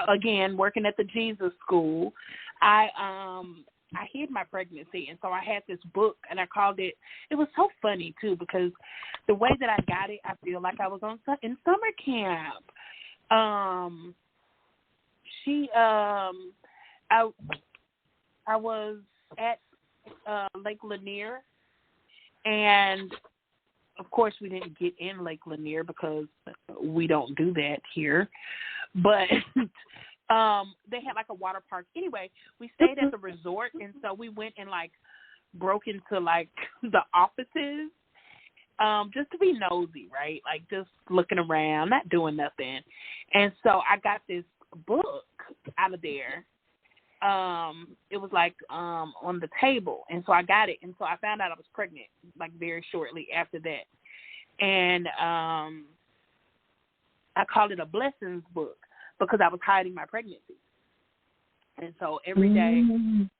Again, working at the Jesus School, I hid my pregnancy, and so I had this book, and I called it. It was so funny too, because the way that I got it, I feel like I was in summer camp. I was at Lake Lanier, and of course we didn't get in Lake Lanier because we don't do that here, but they had like a water park. Anyway, we stayed at the resort, and so we went and like broke into like the offices, just to be nosy, right? Like just looking around, not doing nothing. And so I got this book out of there. It was like on the table, and so I got it, and so I found out I was pregnant like very shortly after that. And I called it a blessings book because I was hiding my pregnancy. And so every day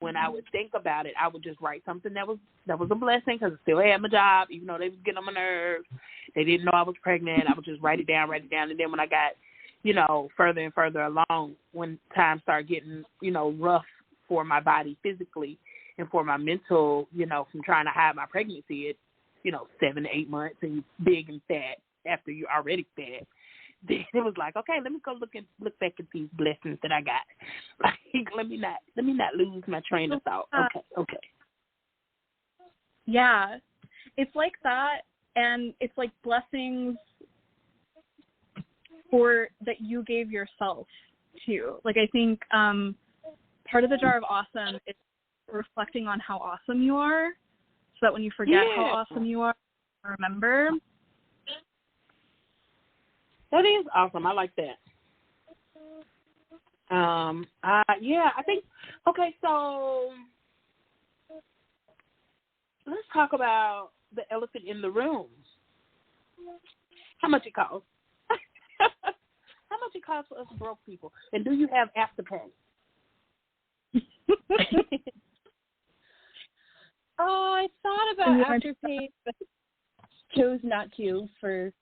when I would think about it, I would just write something that was a blessing, because I still had my job, even though they was getting on my nerves. They didn't know I was pregnant. I would just write it down. And then when I got, further and further along, when times started getting, rough for my body physically and for my mental, from trying to hide my pregnancy at, 7 to 8 months, and you're big and fat after you're already fat. Then it was like, okay, let me go look back at these blessings that I got. Like, let me not lose my train of thought. Okay. Yeah, it's like that, and it's like blessings that you gave yourself too. Like, I think part of the jar of awesome is reflecting on how awesome you are, so that when you forget how awesome you are, remember. That is awesome. I like that. I think, okay, so let's talk about the elephant in the room. How much it costs? How much it costs for us broke people? And do you have afterpay? I thought about Afterpay, but chose not to for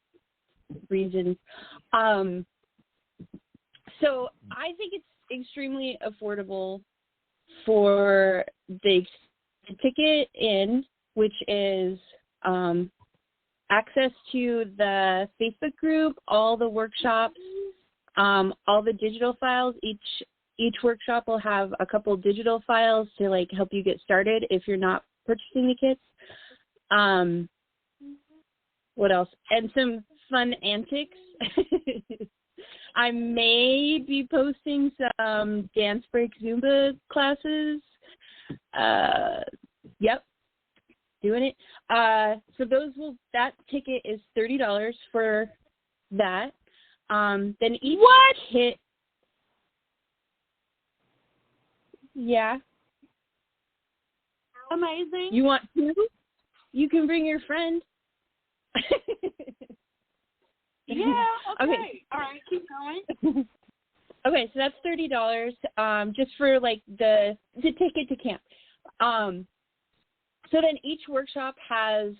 reasons. So I think it's extremely affordable for the ticket in, which is access to the Facebook group, all the workshops, all the digital files. Each workshop will have a couple digital files to like help you get started if you're not purchasing the kits. What else? And some fun antics. I may be posting some dance break Zumba classes. Yep, doing it. So that ticket is $30 for that. Then each kit. Yeah. Amazing. You want two? You can bring your friend. Yeah, Okay. All right, keep going. Okay, so that's $30 just for like the ticket to camp. So then each workshop has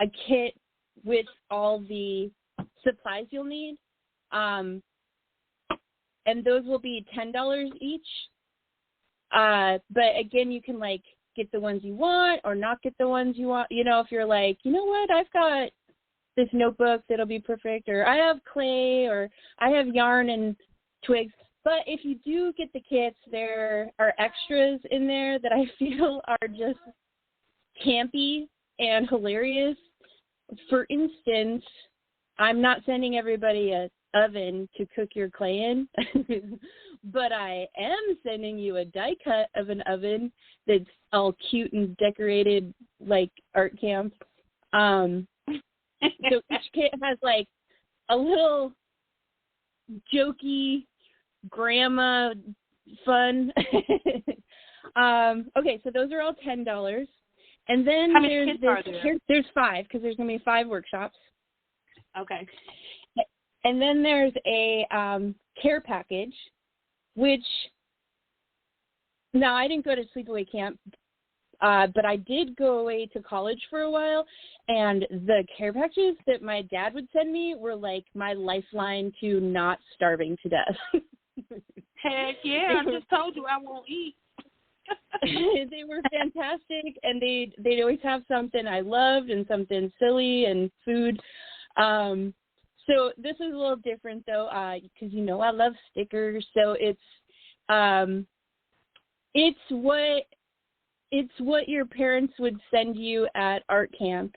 a kit with all the supplies you'll need. And those will be $10 each. But again, you can like get the ones you want or not get the ones you want. You know, if you're like, you know what, I've got this notebook that'll be perfect, or I have clay, or I have yarn and twigs. But if you do get the kits, there are extras in there that I feel are just campy and hilarious. For instance, I'm not sending everybody an oven to cook your clay in, but I am sending you a die cut of an oven that's all cute and decorated like Art Camp. So each kit has like a little jokey grandma fun. Okay, so those are all $10. And then how many kits are there? There's 5 because there's going to be 5 workshops. Okay. And then there's a care package, which now I didn't go to sleepaway camp, but I did go away to college for a while, and the care packages that my dad would send me were like my lifeline to not starving to death. Heck yeah, I just told you I won't eat. They were fantastic, and they'd always have something I loved and something silly and food. So this is a little different though, because you know I love stickers. So it's what your parents would send you at art camp,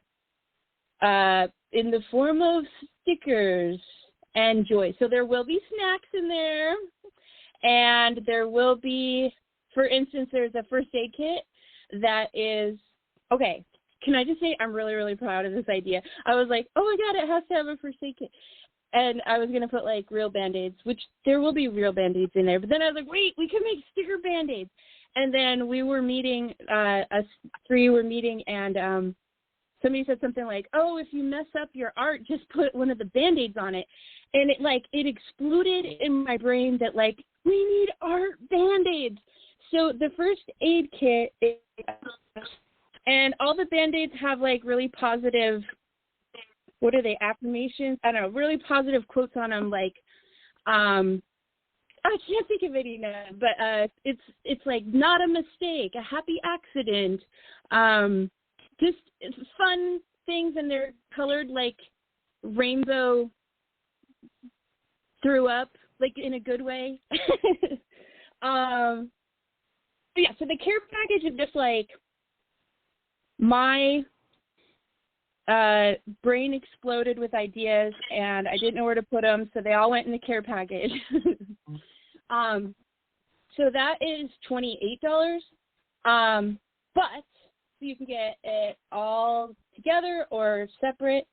in the form of stickers and joy. So there will be snacks in there, and there will be, for instance, there's a first aid kit that is, okay, can I just say I'm really, really proud of this idea. I was like, oh my God, it has to have a first aid kit. And I was going to put like real Band-Aids, which there will be real Band-Aids in there. But then I was like, wait, we can make sticker Band-Aids. And then we were meeting, us 3 were meeting, and somebody said something like, oh, if you mess up your art, just put one of the Band-Aids on it. And it exploded in my brain that like, we need art Band-Aids. So the first aid kit is, and all the Band-Aids have like really positive, what are they, affirmations? I don't know, really positive quotes on them, like, I can't think of any now, but it's like not a mistake, a happy accident, just fun things, and they're colored like rainbow threw up, like in a good way. Yeah, so the care package is just like my brain exploded with ideas, and I didn't know where to put them, so they all went in the care package. So that is $28, but you can get it all together or separate,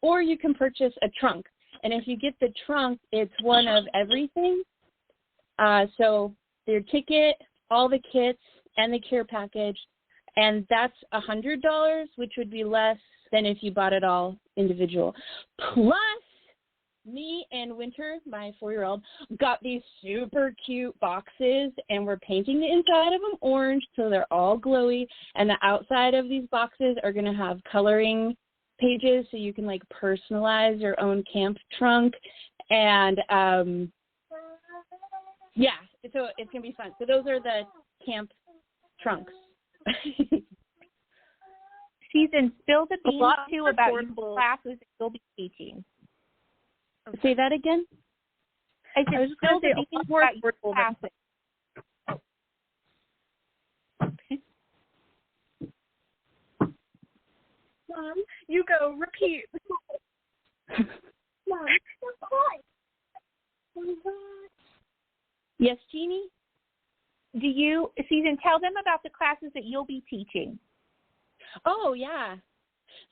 or you can purchase a trunk. And if you get the trunk, it's one of everything. So your ticket, all the kits, and the care package, and that's $100, which would be less than if you bought it all individual. Plus, me and Winter, my 4-year-old, got these super cute boxes, and we're painting the inside of them orange so they're all glowy, and the outside of these boxes are going to have coloring pages so you can, like, personalize your own camp trunk. And, yeah, so it's going to be fun. So those are the camp trunks. Season, spill the beans, too, about your classes that you'll be teaching. Say that again? I said spill the beans about your classes. Okay. Mom, you go. Repeat. Mom, yes, Jeannie? Season, tell them about the classes that you'll be teaching. Oh, yeah.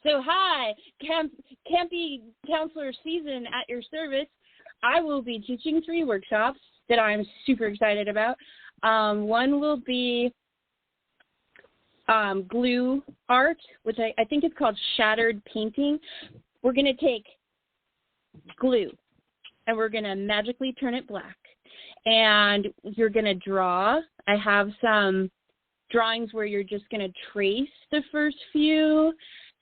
So, hi, Campy Counselor Season at your service. I will be teaching 3 workshops that I'm super excited about. One will be glue art, which I think it's called shattered painting. We're going to take glue, and we're going to magically turn it black. And you're going to draw. I have some drawings where you're just going to trace the first few,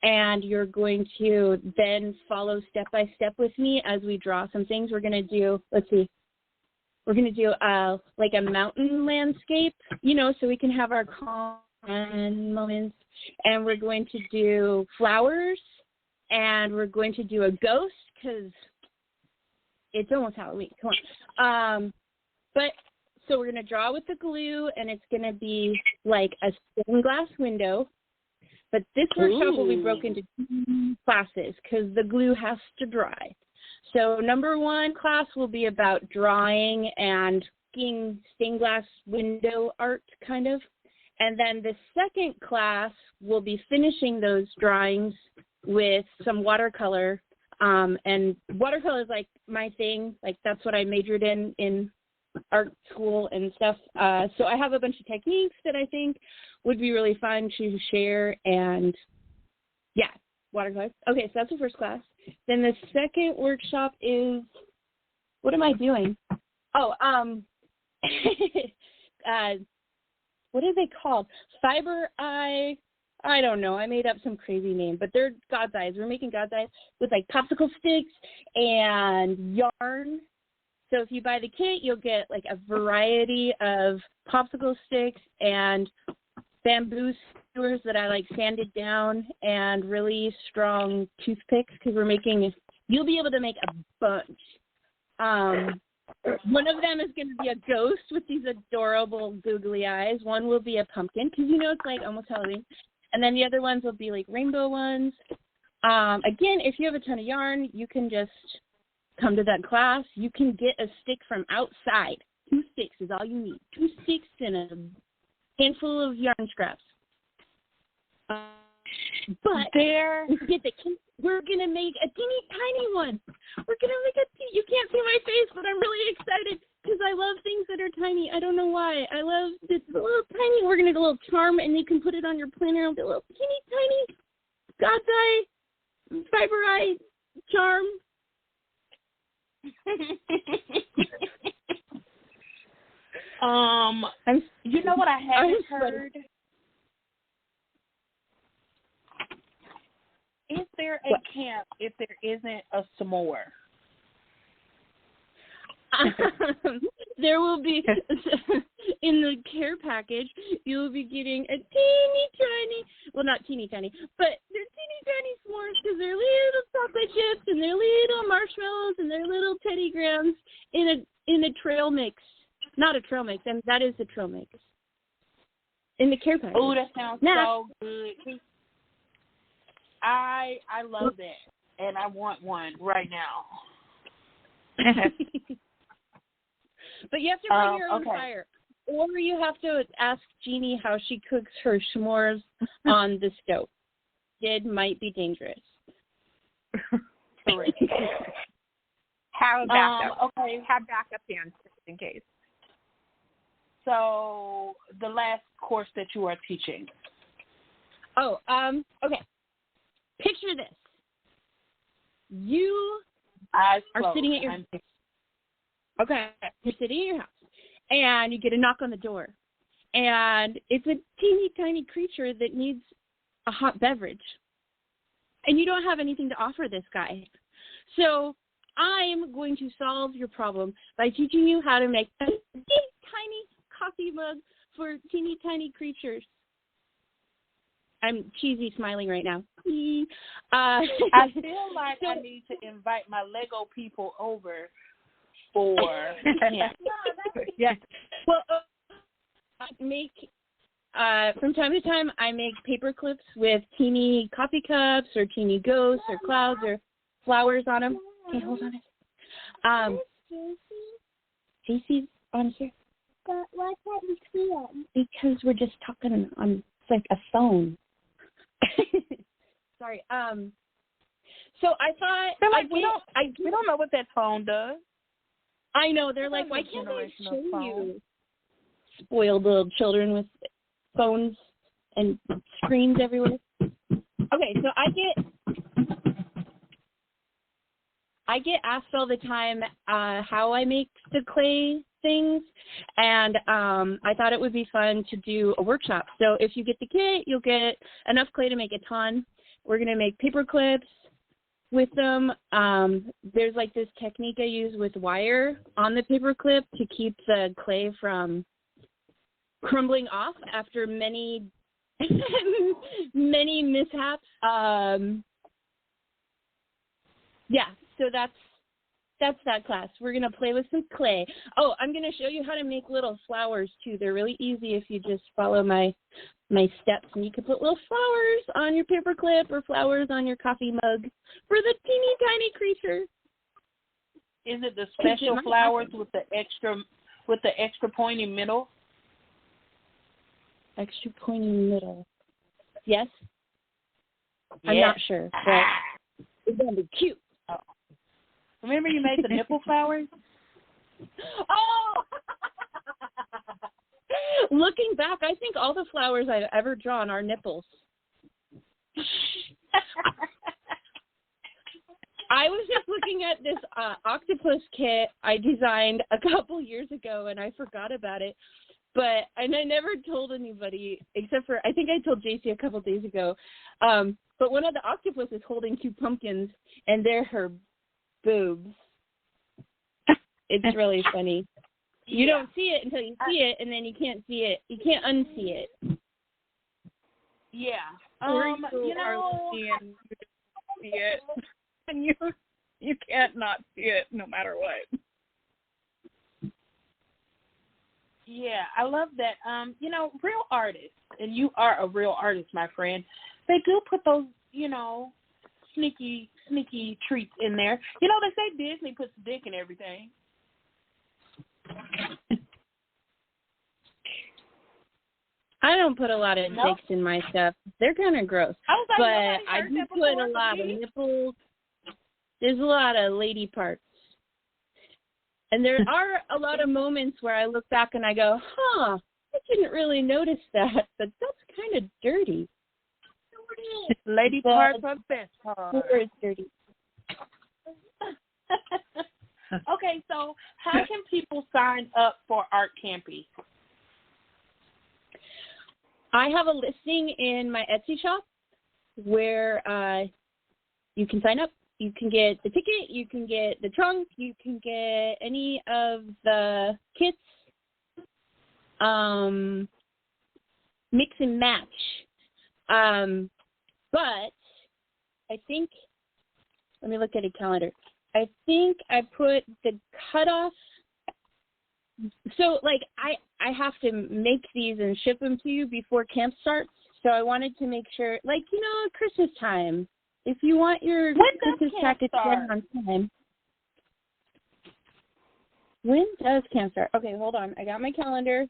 and you're going to then follow step by step with me as we draw some things. We're going to do, we're going to do like a mountain landscape, so we can have our calm moments. And we're going to do flowers, and we're going to do a ghost because it's almost Halloween. Come on. So we're going to draw with the glue, and it's going to be like a stained glass window. But this workshop will be broken into 2 classes because the glue has to dry. So number 1 class will be about drawing and making stained glass window art, kind of. And then the second class will be finishing those drawings with some watercolor. And watercolor is like my thing. Like that's what I majored in art school and stuff. So I have a bunch of techniques that I think would be really fun to share. And yeah, watercolor. Okay, so that's the first class. Then the second workshop is, what am I doing? Oh, what are they called? Fiber eye. I don't know. I made up some crazy name, but they're God's eyes. We're making God's eyes with like popsicle sticks and yarn. So if you buy the kit, you'll get like a variety of popsicle sticks and bamboo skewers that I like sanded down and really strong toothpicks because you'll be able to make a bunch. One of them is going to be a ghost with these adorable googly eyes. One will be a pumpkin because it's like almost Halloween. And then the other ones will be like rainbow ones. Again, if you have a ton of yarn, you can just come to that class. You can get a stick from outside. 2 sticks is all you need. 2 sticks and a handful of yarn scraps. But we're going to make a teeny tiny one. We're going to make you can't see my face, but I'm really excited because I love things that are tiny. I don't know why. I love this little tiny. We're going to do a little charm, and you can put it on your planner and do a little teeny tiny God's eye, fiber eye charm. You know what I haven't heard? Is there a camp if there isn't a s'more? There will be, in the care package, you will be getting a teeny tiny, well, not teeny tiny, but they're teeny tiny s'mores because they're little chocolate chips and they're little marshmallows and they're little Teddy Grahams in a trail mix. Not a trail mix, and that is the trail mix. In the care package. Oh, that sounds so good. I love that, and I want one right now. But you have to bring your own fire. Or you have to ask Jeannie how she cooks her s'mores on the stove. It might be dangerous. Have a backup. Have backup plans just in case. So the last course that you are teaching. Oh, okay. Picture this. You eyes are closed. sitting at your house. Okay, you're sitting at your house, and you get a knock on the door, and it's a teeny tiny creature that needs a hot beverage, and you don't have anything to offer this guy. So I'm going to solve your problem by teaching you how to make a teeny tiny coffee mug for teeny tiny creatures. I'm cheesy smiling right now. I feel like I need to invite my Lego people over for camp. Yes. Well, I make from time to time I make paper clips with teeny coffee cups or teeny ghosts or clouds or flowers on them. Okay, hold on. Jacy's on here. But why can't you see him? Because we're just talking on it's like a phone. Sorry. So I thought like we don't know what that phone does. I know, they're like, why can't I show you? Spoiled little children with phones and screens everywhere. Okay, so I get asked all the time how I make the clay things, and I thought it would be fun to do a workshop. So if you get the kit, you'll get enough clay to make a ton. We're going to make paper clips with them. There's like this technique I use with wire on the paper clip to keep the clay from crumbling off after many many mishaps. Yeah, so that's that class. We're going to play with some clay. Oh, I'm going to show you how to make little flowers, too. They're really easy if you just follow my steps. And you can put little flowers on your paper clip or flowers on your coffee mug for the teeny tiny creature. Is it the special flowers with the extra pointy middle? Extra pointy middle. Yes? Yeah. I'm not sure, but it's going to be cute. Oh. Remember you made the nipple flowers? Oh! Looking back, I think all the flowers I've ever drawn are nipples. I was just looking at this octopus kit I designed a couple years ago, and I forgot about it. And I never told anybody, except for, I think I told Jacy a couple days ago. But one of the octopus is holding two pumpkins, and they're her boobs. It's really funny. You don't see it until you see it, and then you can't see it. You can't unsee it. Yeah. You know, see it, and you can't not see it no matter what. Yeah, I love that. Real artists, and you are a real artist, my friend, they do put those, sneaky treats in there. They say Disney puts dick in everything. I don't put a lot of dicks in my stuff. They're kind of gross. But I do put a lot of nipples. There's a lot of lady parts. And there are a lot of moments where I look back and I go, I didn't really notice that, but that's kind of dirty. Lady parts are the best part. It's dirty. Okay, so how can people sign up for Art Campy? I have a listing in my Etsy shop where you can sign up. You can get the ticket, you can get the trunk, you can get any of the kits, mix and match. But I think, let me look at a calendar. I think I put the cutoff. So, I have to make these and ship them to you before camp starts. So I wanted to make sure, Christmas time. If you want your Christmas package on time. When does camp start? Okay, hold on. I got my calendar.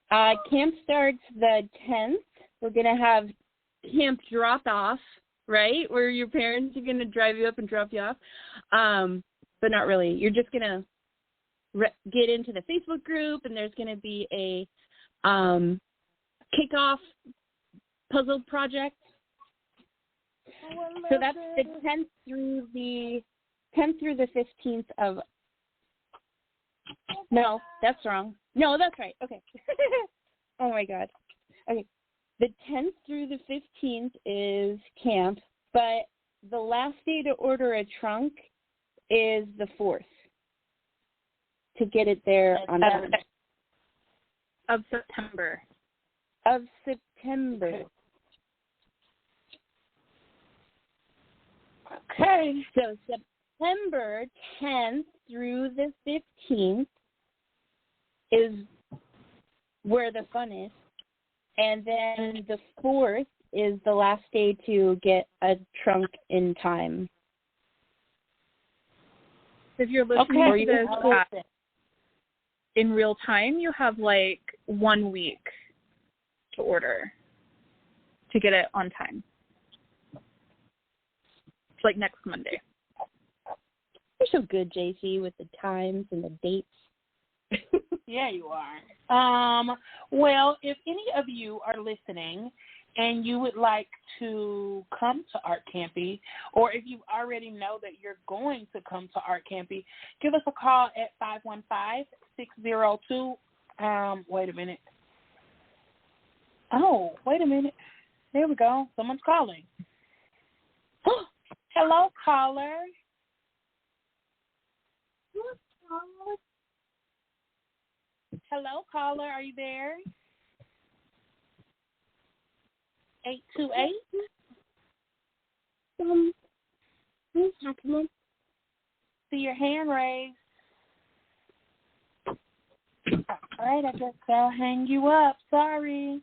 Camp starts the 10th. We're going to have camp drop-off, right, where your parents are going to drive you up and drop you off. But not really. You're just going to get into the Facebook group, and there's going to be a kickoff puzzle project. So that's the 10th through the 10th through the 15th of. No, that's wrong. No, that's right. Okay. Oh my God. Okay. The 10th through the 15th is camp, but the last day to order a trunk is the 4th to get it there on time. Of September. Of September. Okay. So September 10th through the 15th is where the fun is. And then the 4th is the last day to get a trunk in time. If you're listening to this in real time, you have like 1 week to order to get it on time. It's like next Monday. You're so good, Jacy, with the times and the dates. Yeah, you are. Well, if any of you are listening and you would like to come to Art Campy, or if you already know that you're going to come to Art Campy, give us a call at 515-602. Wait a minute. Oh, wait a minute. There we go. Someone's calling. Hello, caller. Hello, caller. Are you there? 828? What's happening? See your hand raised. All right, I guess I'll hang you up. Sorry.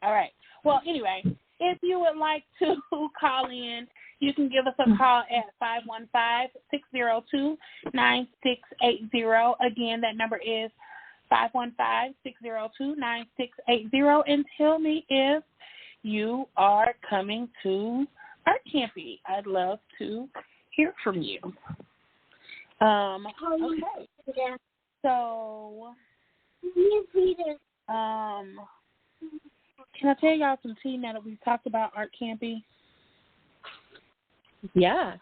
All right. Well, anyway, if you would like to call in, you can give us a call at 515-602-9680. Again, that number is 515-602-9680. And tell me if you are coming to Art Campy. I'd love to hear from you. Okay. So, can I tell y'all some tea now that we've talked about Art Campy? Yeah.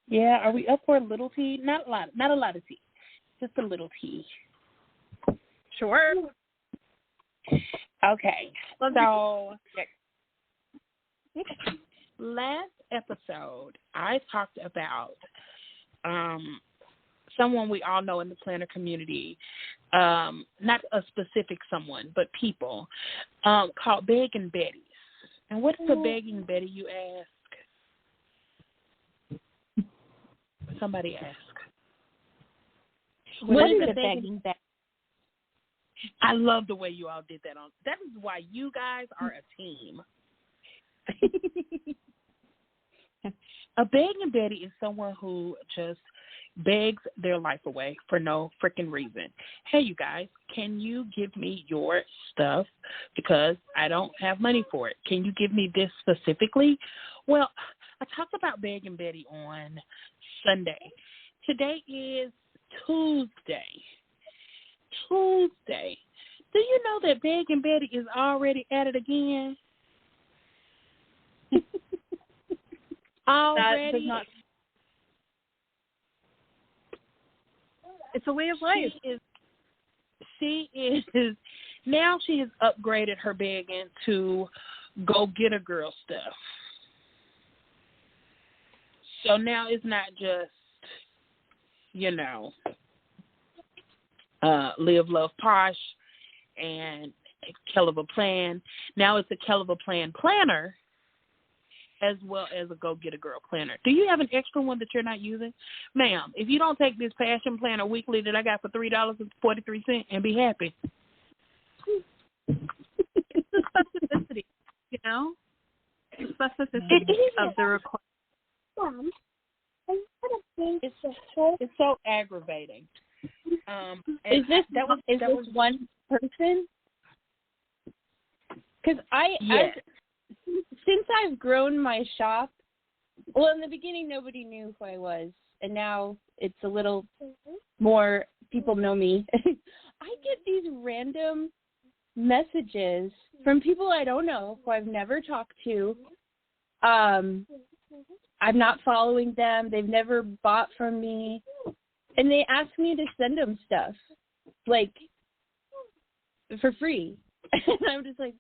Yeah, are we up for a little tea? Not a lot of tea. Just a little tea. Sure. Okay. So last episode I talked about someone we all know in the planner community, not a specific someone, but people, called Begging Betty. And what is a Begging Betty, you ask? Somebody ask. What is a Begging Betty? I love the way you all did that. That is why you guys are a team. A Begging Betty is someone who just begs their life away for no freaking reason. Hey, you guys, can you give me your stuff because I don't have money for it? Can you give me this specifically? Well, I talked about Begging Betty on Sunday. Today is Tuesday. Do you know that Begging Betty is already at it again? Already? That does not. It's a way of life. She is now she has upgraded her begging to go get a girl stuff. So now it's not just, live, love, posh, and a Kell of a Plan. Now it's a Kell of a Plan planner as well as a Go Get a Girl planner. Do you have an extra one that you're not using? Ma'am, if you don't take this Passion Planner weekly that I got for $3.43 and be happy. It's the specificity, The specificity of the request. Mom, It's so aggravating. Is this one person? Because since I've grown my shop, well, in the beginning nobody knew who I was, and now it's a little more people know me. I get these random messages from people I don't know, who I've never talked to, I'm not following them. They've never bought from me. And they ask me to send them stuff, like, for free. And I'm just like,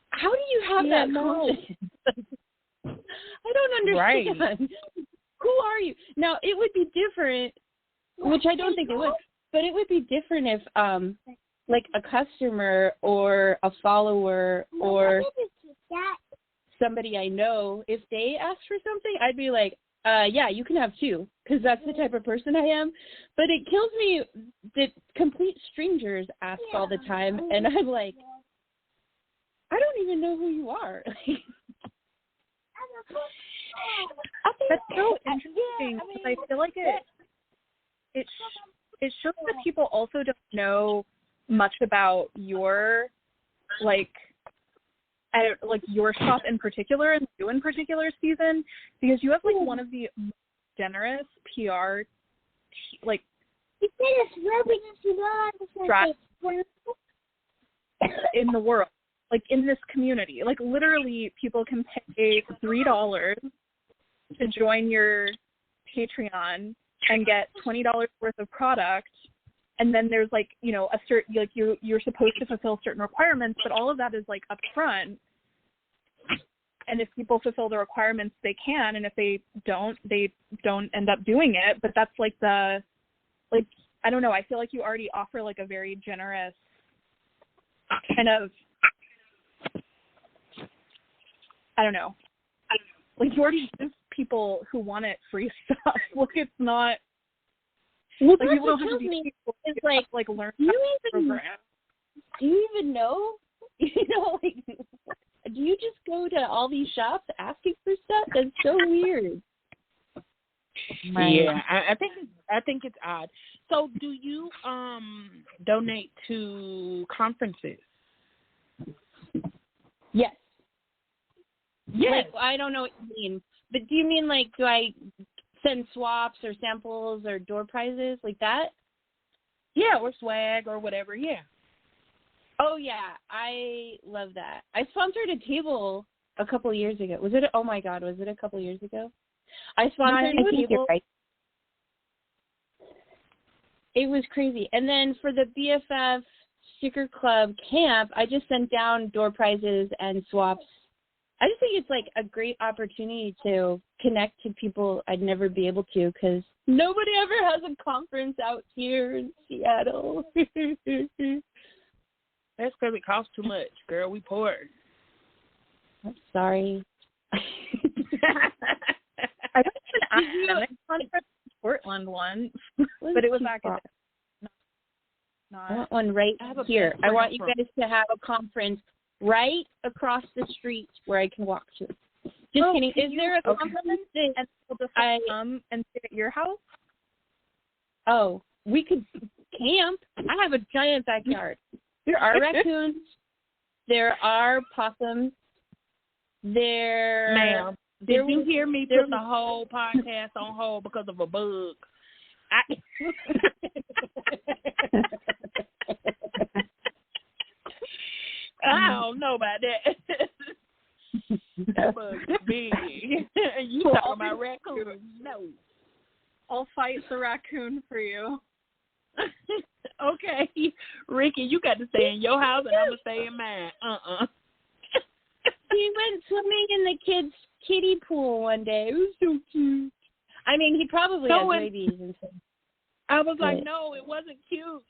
how do you have that confidence? I don't understand. Right. Who are you? Now, it would be different, which I don't think it would, but it would be different if, like, a customer or a follower or somebody I know, if they ask for something, I'd be like, yeah, you can have two, because that's the type of person I am. But it kills me that complete strangers ask all the time, and I'm like, I don't even know who you are. That's so interesting, because I feel like it shows that people also don't know much about your, like your shop in particular and you in particular, Susan, because you have like one of the most generous PR in the world, like in this community. Like literally people can pay $3 to join your Patreon and get $20 worth of product. And then there's like, you know, a certain, like you're supposed to fulfill certain requirements, but all of that is like upfront. And if people fulfill the requirements, they can. And if they don't end up doing it. But that's like I don't know. I feel like you already offer like a very generous kind of, I don't know. Like you already give people who want it free stuff. Like it's not. Well, like, that's what kills me. It's like learn. Do you even know? You know, like, do you just go to all these shops asking for stuff? That's so weird. Yeah, I think it's odd. So, do you donate to conferences? Yes. Yes. Like, I don't know what you mean, but do you mean like do I send swaps or samples or door prizes like that? Yeah, or swag or whatever, yeah. Oh, yeah, I love that. I sponsored a table a couple of years ago. Was it a couple of years ago? I sponsored a table. Right. It was crazy. And then for the BFF Sticker Club camp, I just sent down door prizes and swaps. I just think it's like a great opportunity to connect to people I'd never be able to because nobody ever has a conference out here in Seattle. That's because it costs too much, girl. We poor. I'm sorry. I went to an academic conference in Portland once, but it was academic. I want one right here. I want you guys to have a conference right across the street where I can walk to. Just kidding. Is there a conference and people just come and sit at your house? Oh, we could camp. I have a giant backyard. There are raccoons. There are possums. Ma'am, did you hear me put the whole podcast on hold because of a bug? I don't know about that. That bug is big. You talking about raccoons? No. I'll fight the raccoon for you. Okay. Ricky, you got to stay in your house and I'm going to stay in mine. He went swimming in the kids' kiddie pool one day. It was so cute. I mean, he probably has rabies and stuff. I was like, no, it wasn't cute.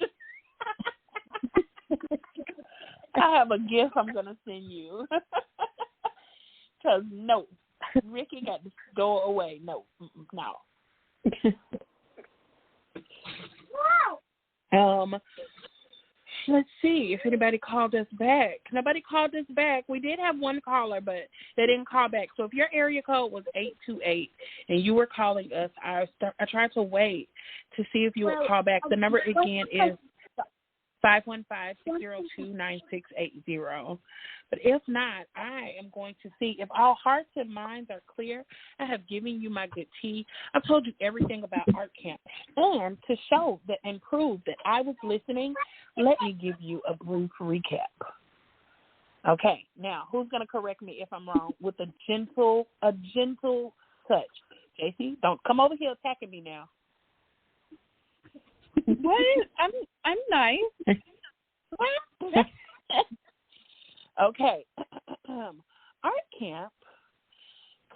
I have a gift I'm going to send you. Because, no, Ricky got to go away. No. Let's see if anybody called us back. Nobody called us back. We did have one caller, but they didn't call back. So if your area code was 828 and you were calling us, I tried to wait to see if you would call back. The number again is 515-602-9680. But if not, I am going to see if all hearts and minds are clear. I have given you my good tea. I've told you everything about Art Camp. And to show that and prove that I was listening, let me give you a brief recap. Okay, now who's going to correct me if I'm wrong with a gentle touch? Jacy, don't come over here attacking me now. What? I'm nice. Okay. Art Camp,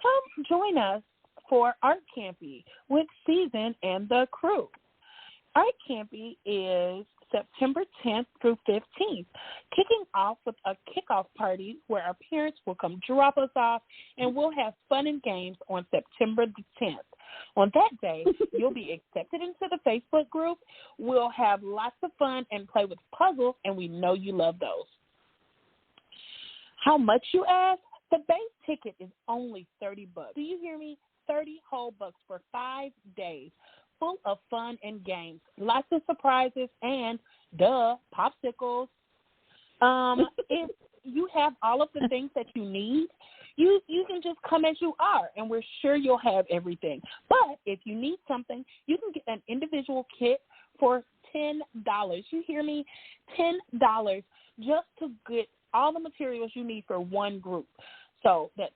come join us for Art Campy with Season and the crew. Art Campy is September 10th through 15th, kicking off with a kickoff party where our parents will come drop us off, and we'll have fun and games on September the 10th. On that day, you'll be accepted into the Facebook group. We'll have lots of fun and play with puzzles, and we know you love those. How much, you ask? The base ticket is only $30. Do you hear me? 30 whole bucks for 5 days, full of fun and games, lots of surprises, and popsicles. If you have all of the things that you need, you can just come as you are, and we're sure you'll have everything. But if you need something, you can get an individual kit for $10. You hear me? $10 just to get all the materials you need for one group. So that's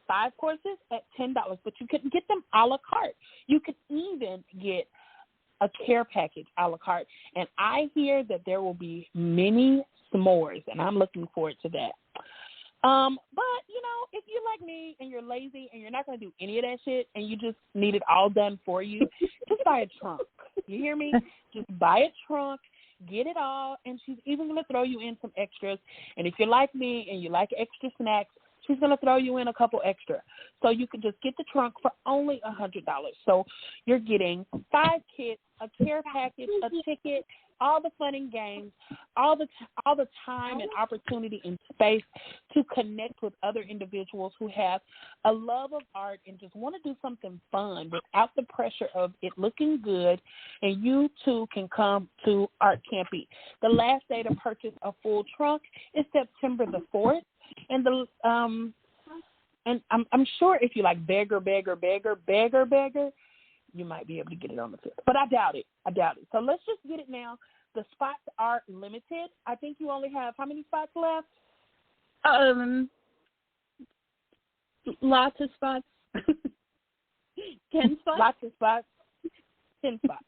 5 courses at $10, but you couldn't get them a la carte. You could even get a care package a la carte. And I hear that there will be many s'mores, and I'm looking forward to that. But, you know, if you're like me and you're lazy and you're not going to do any of that shit and you just need it all done for you, just buy a trunk. You hear me? Just buy a trunk, get it all, and she's even going to throw you in some extras. And if you're like me and you like extra snacks, she's going to throw you in a couple extra. So you can just get the trunk for only $100. So you're getting 5 kits, a care package, a ticket, all the fun and games, all the time and opportunity and space to connect with other individuals who have a love of art and just want to do something fun without the pressure of it looking good. And you too can come to Art Campy. The last day to purchase a full trunk is September the 4th. And I'm sure if you like beggar, you might be able to get it on the 5th. But I doubt it. So let's just get it now. The spots are limited. I think you only have how many spots left? Lots of spots. 10 spots? Lots of spots. 10 spots.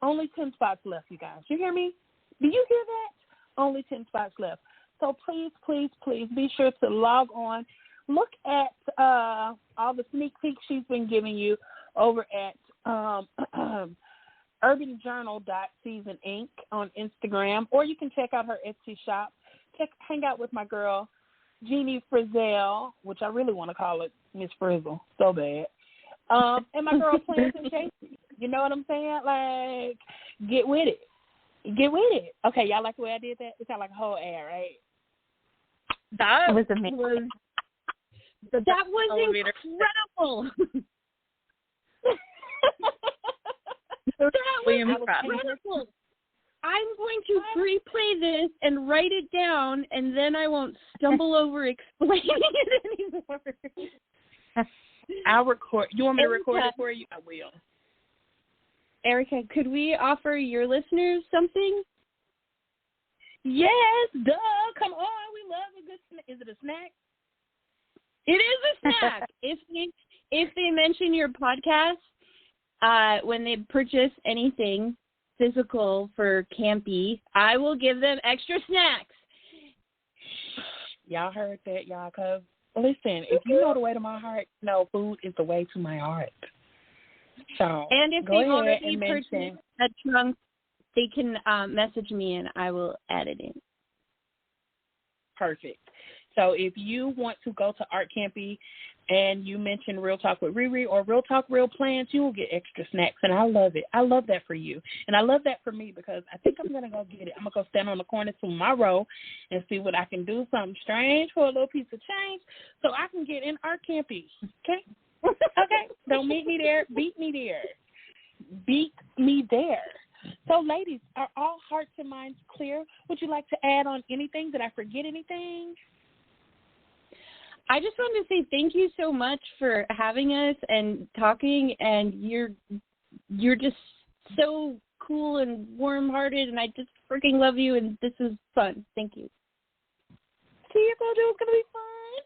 Only 10 spots left, you guys. You hear me? Do you hear that? Only 10 spots left. So please be sure to log on. Look at all the sneak peeks she's been giving you over at urbanjournal.season Inc. on Instagram, or you can check out her Etsy shop. Hang out with my girl, Jeane Frizzell, which I really want to call it Miss Frizzle, so bad. And my girl Plans and Jacy. You know what I'm saying? Like, get with it. Okay, y'all like the way I did that? It sounded like a whole ad, right? That was amazing. That was incredible. That was incredible. I'm going to replay this and write it down, and then I won't stumble over explaining it anymore. I'll record. You want me to record it for you? I will. Erica, could we offer your listeners something? Yes, duh. Come on. We love a good snack. Is it a snack? It is a snack. If they mention your podcast, when they purchase anything physical for Campy, I will give them extra snacks. Y'all heard that, y'all? Because, listen, if you know the way to my heart, no, food is the way to my heart. So, and if they already purchased a trunk, they can message me and I will add it in. Perfect. So if you want to go to Art Campy and you mention Real Talk with ReRe or Real Talk Real Plans, you will get extra snacks, and I love it. I love that for you, and I love that for me because I think I'm going to go get it. I'm going to go stand on the corner tomorrow and see what I can do, something strange for a little piece of change so I can get in Art Campy, okay? Okay? Don't meet me there. Beat me there. Beat me there. So, ladies, are all hearts and minds clear? Would you like to add on anything? Did I forget anything? I just wanted to say thank you so much for having us and talking, and you're just so cool and warm-hearted, and I just freaking love you, and this is fun. Thank you. told you it was going to be fun.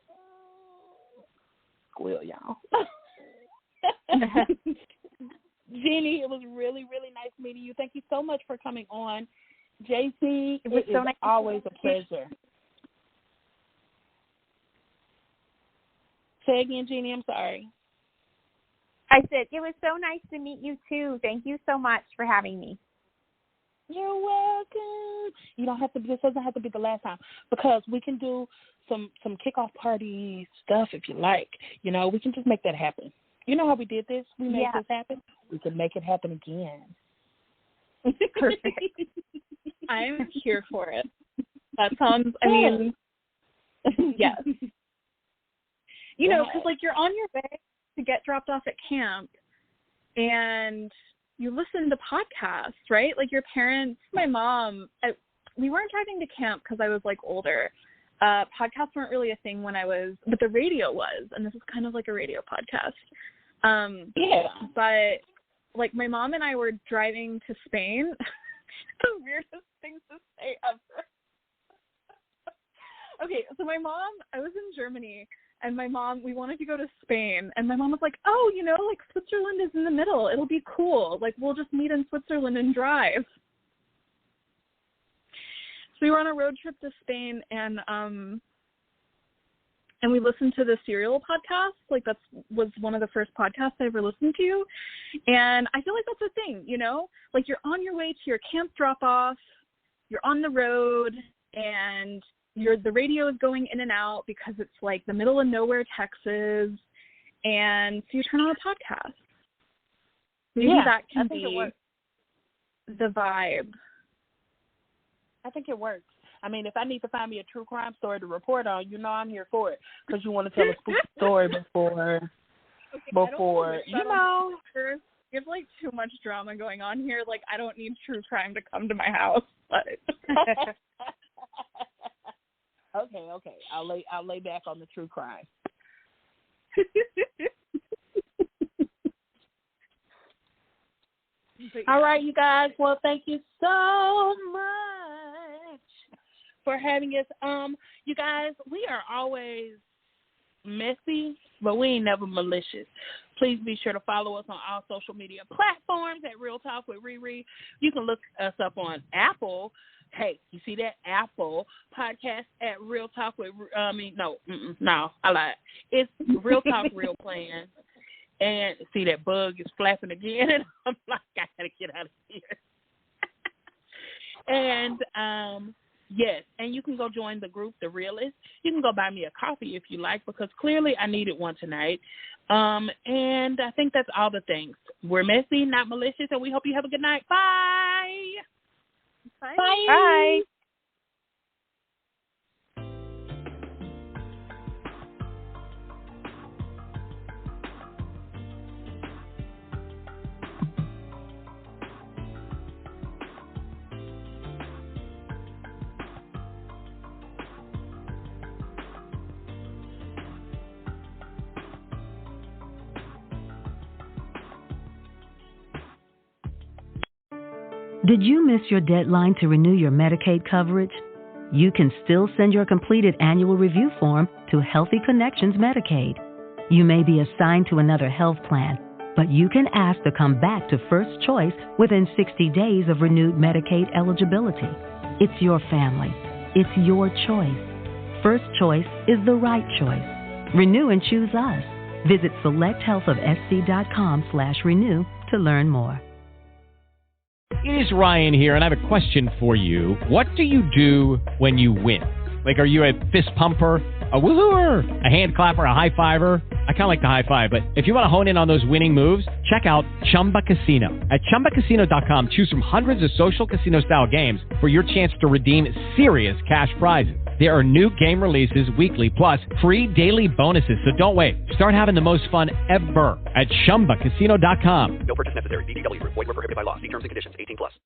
Squeal, y'all. Jeannie, it was really, really nice meeting you. Thank you so much for coming on. Jacy, it was so nice. Always a pleasure. Say again, Jeannie, I'm sorry. I said, it was so nice to meet you, too. Thank you so much for having me. You're welcome. You don't have to. This doesn't have to be the last time, because we can do some kickoff party stuff if you like. You know, we can just make that happen. You know how we did this? We made this happen. We can make it happen again. Perfect. I'm here for it. That sounds, I mean, yes. You know, because, like, you're on your way to get dropped off at camp, and you listen to podcasts, right? Like, your parents, my mom, we weren't driving to camp because I was, like, older. Podcasts weren't really a thing when I was, but the radio was, and this is kind of like a radio podcast. But, like, my mom and I were driving to Spain. The weirdest thing to say ever. Okay, so my mom, I was in Germany, and my mom, we wanted to go to Spain, and my mom was like, oh, you know, like, Switzerland is in the middle. It'll be cool. Like, we'll just meet in Switzerland and drive. So we were on a road trip to Spain, and we listened to the Serial podcast. Like, that was one of the first podcasts I ever listened to. And I feel like that's a thing, you know? Like, you're on your way to your camp drop-off, you're on the road, and the radio is going in and out because it's, like, the middle of nowhere, Texas, and so you turn on a podcast. Maybe that can be the vibe. I think it works. I mean, if I need to find me a true crime story to report on, you know I'm here for it, because you want to tell a spooky story before you know. You have, like, too much drama going on here. Like, I don't need true crime to come to my house. But Okay. I'll lay back on the true crime. All right, you guys. Well, thank you so much for having us. You guys, we are always messy, but we ain't never malicious. Please be sure to follow us on all social media platforms at Real Talk with ReRe. You can look us up on Apple. Hey, you see that? Apple podcast at Real Talk with, I lied. It's Real Talk Real Plan. And see, that bug is flapping again, and I'm like, I gotta get out of here. And yes, and you can go join the group, The Realist. You can go buy me a coffee if you like, because clearly I needed one tonight. And I think that's all the things. We're messy, not malicious, and we hope you have a good night. Bye. Bye. Bye. Did you miss your deadline to renew your Medicaid coverage? You can still send your completed annual review form to Healthy Connections Medicaid. You may be assigned to another health plan, but you can ask to come back to First Choice within 60 days of renewed Medicaid eligibility. It's your family. It's your choice. First Choice is the right choice. Renew and choose us. Visit selecthealthofsc.com/renew to learn more. It is Ryan here, and I have a question for you. What do you do when you win? Like, are you a fist pumper, a woohooer, a hand clapper, a high fiver? I kind of like the high five, but if you want to hone in on those winning moves, check out Chumba Casino. At ChumbaCasino.com, choose from hundreds of social casino-style games for your chance to redeem serious cash prizes. There are new game releases weekly, plus free daily bonuses, so don't wait. Start having the most fun ever at ChumbaCasino.com. No purchase necessary. VGW. Void where prohibited by law. See terms and conditions. 18+.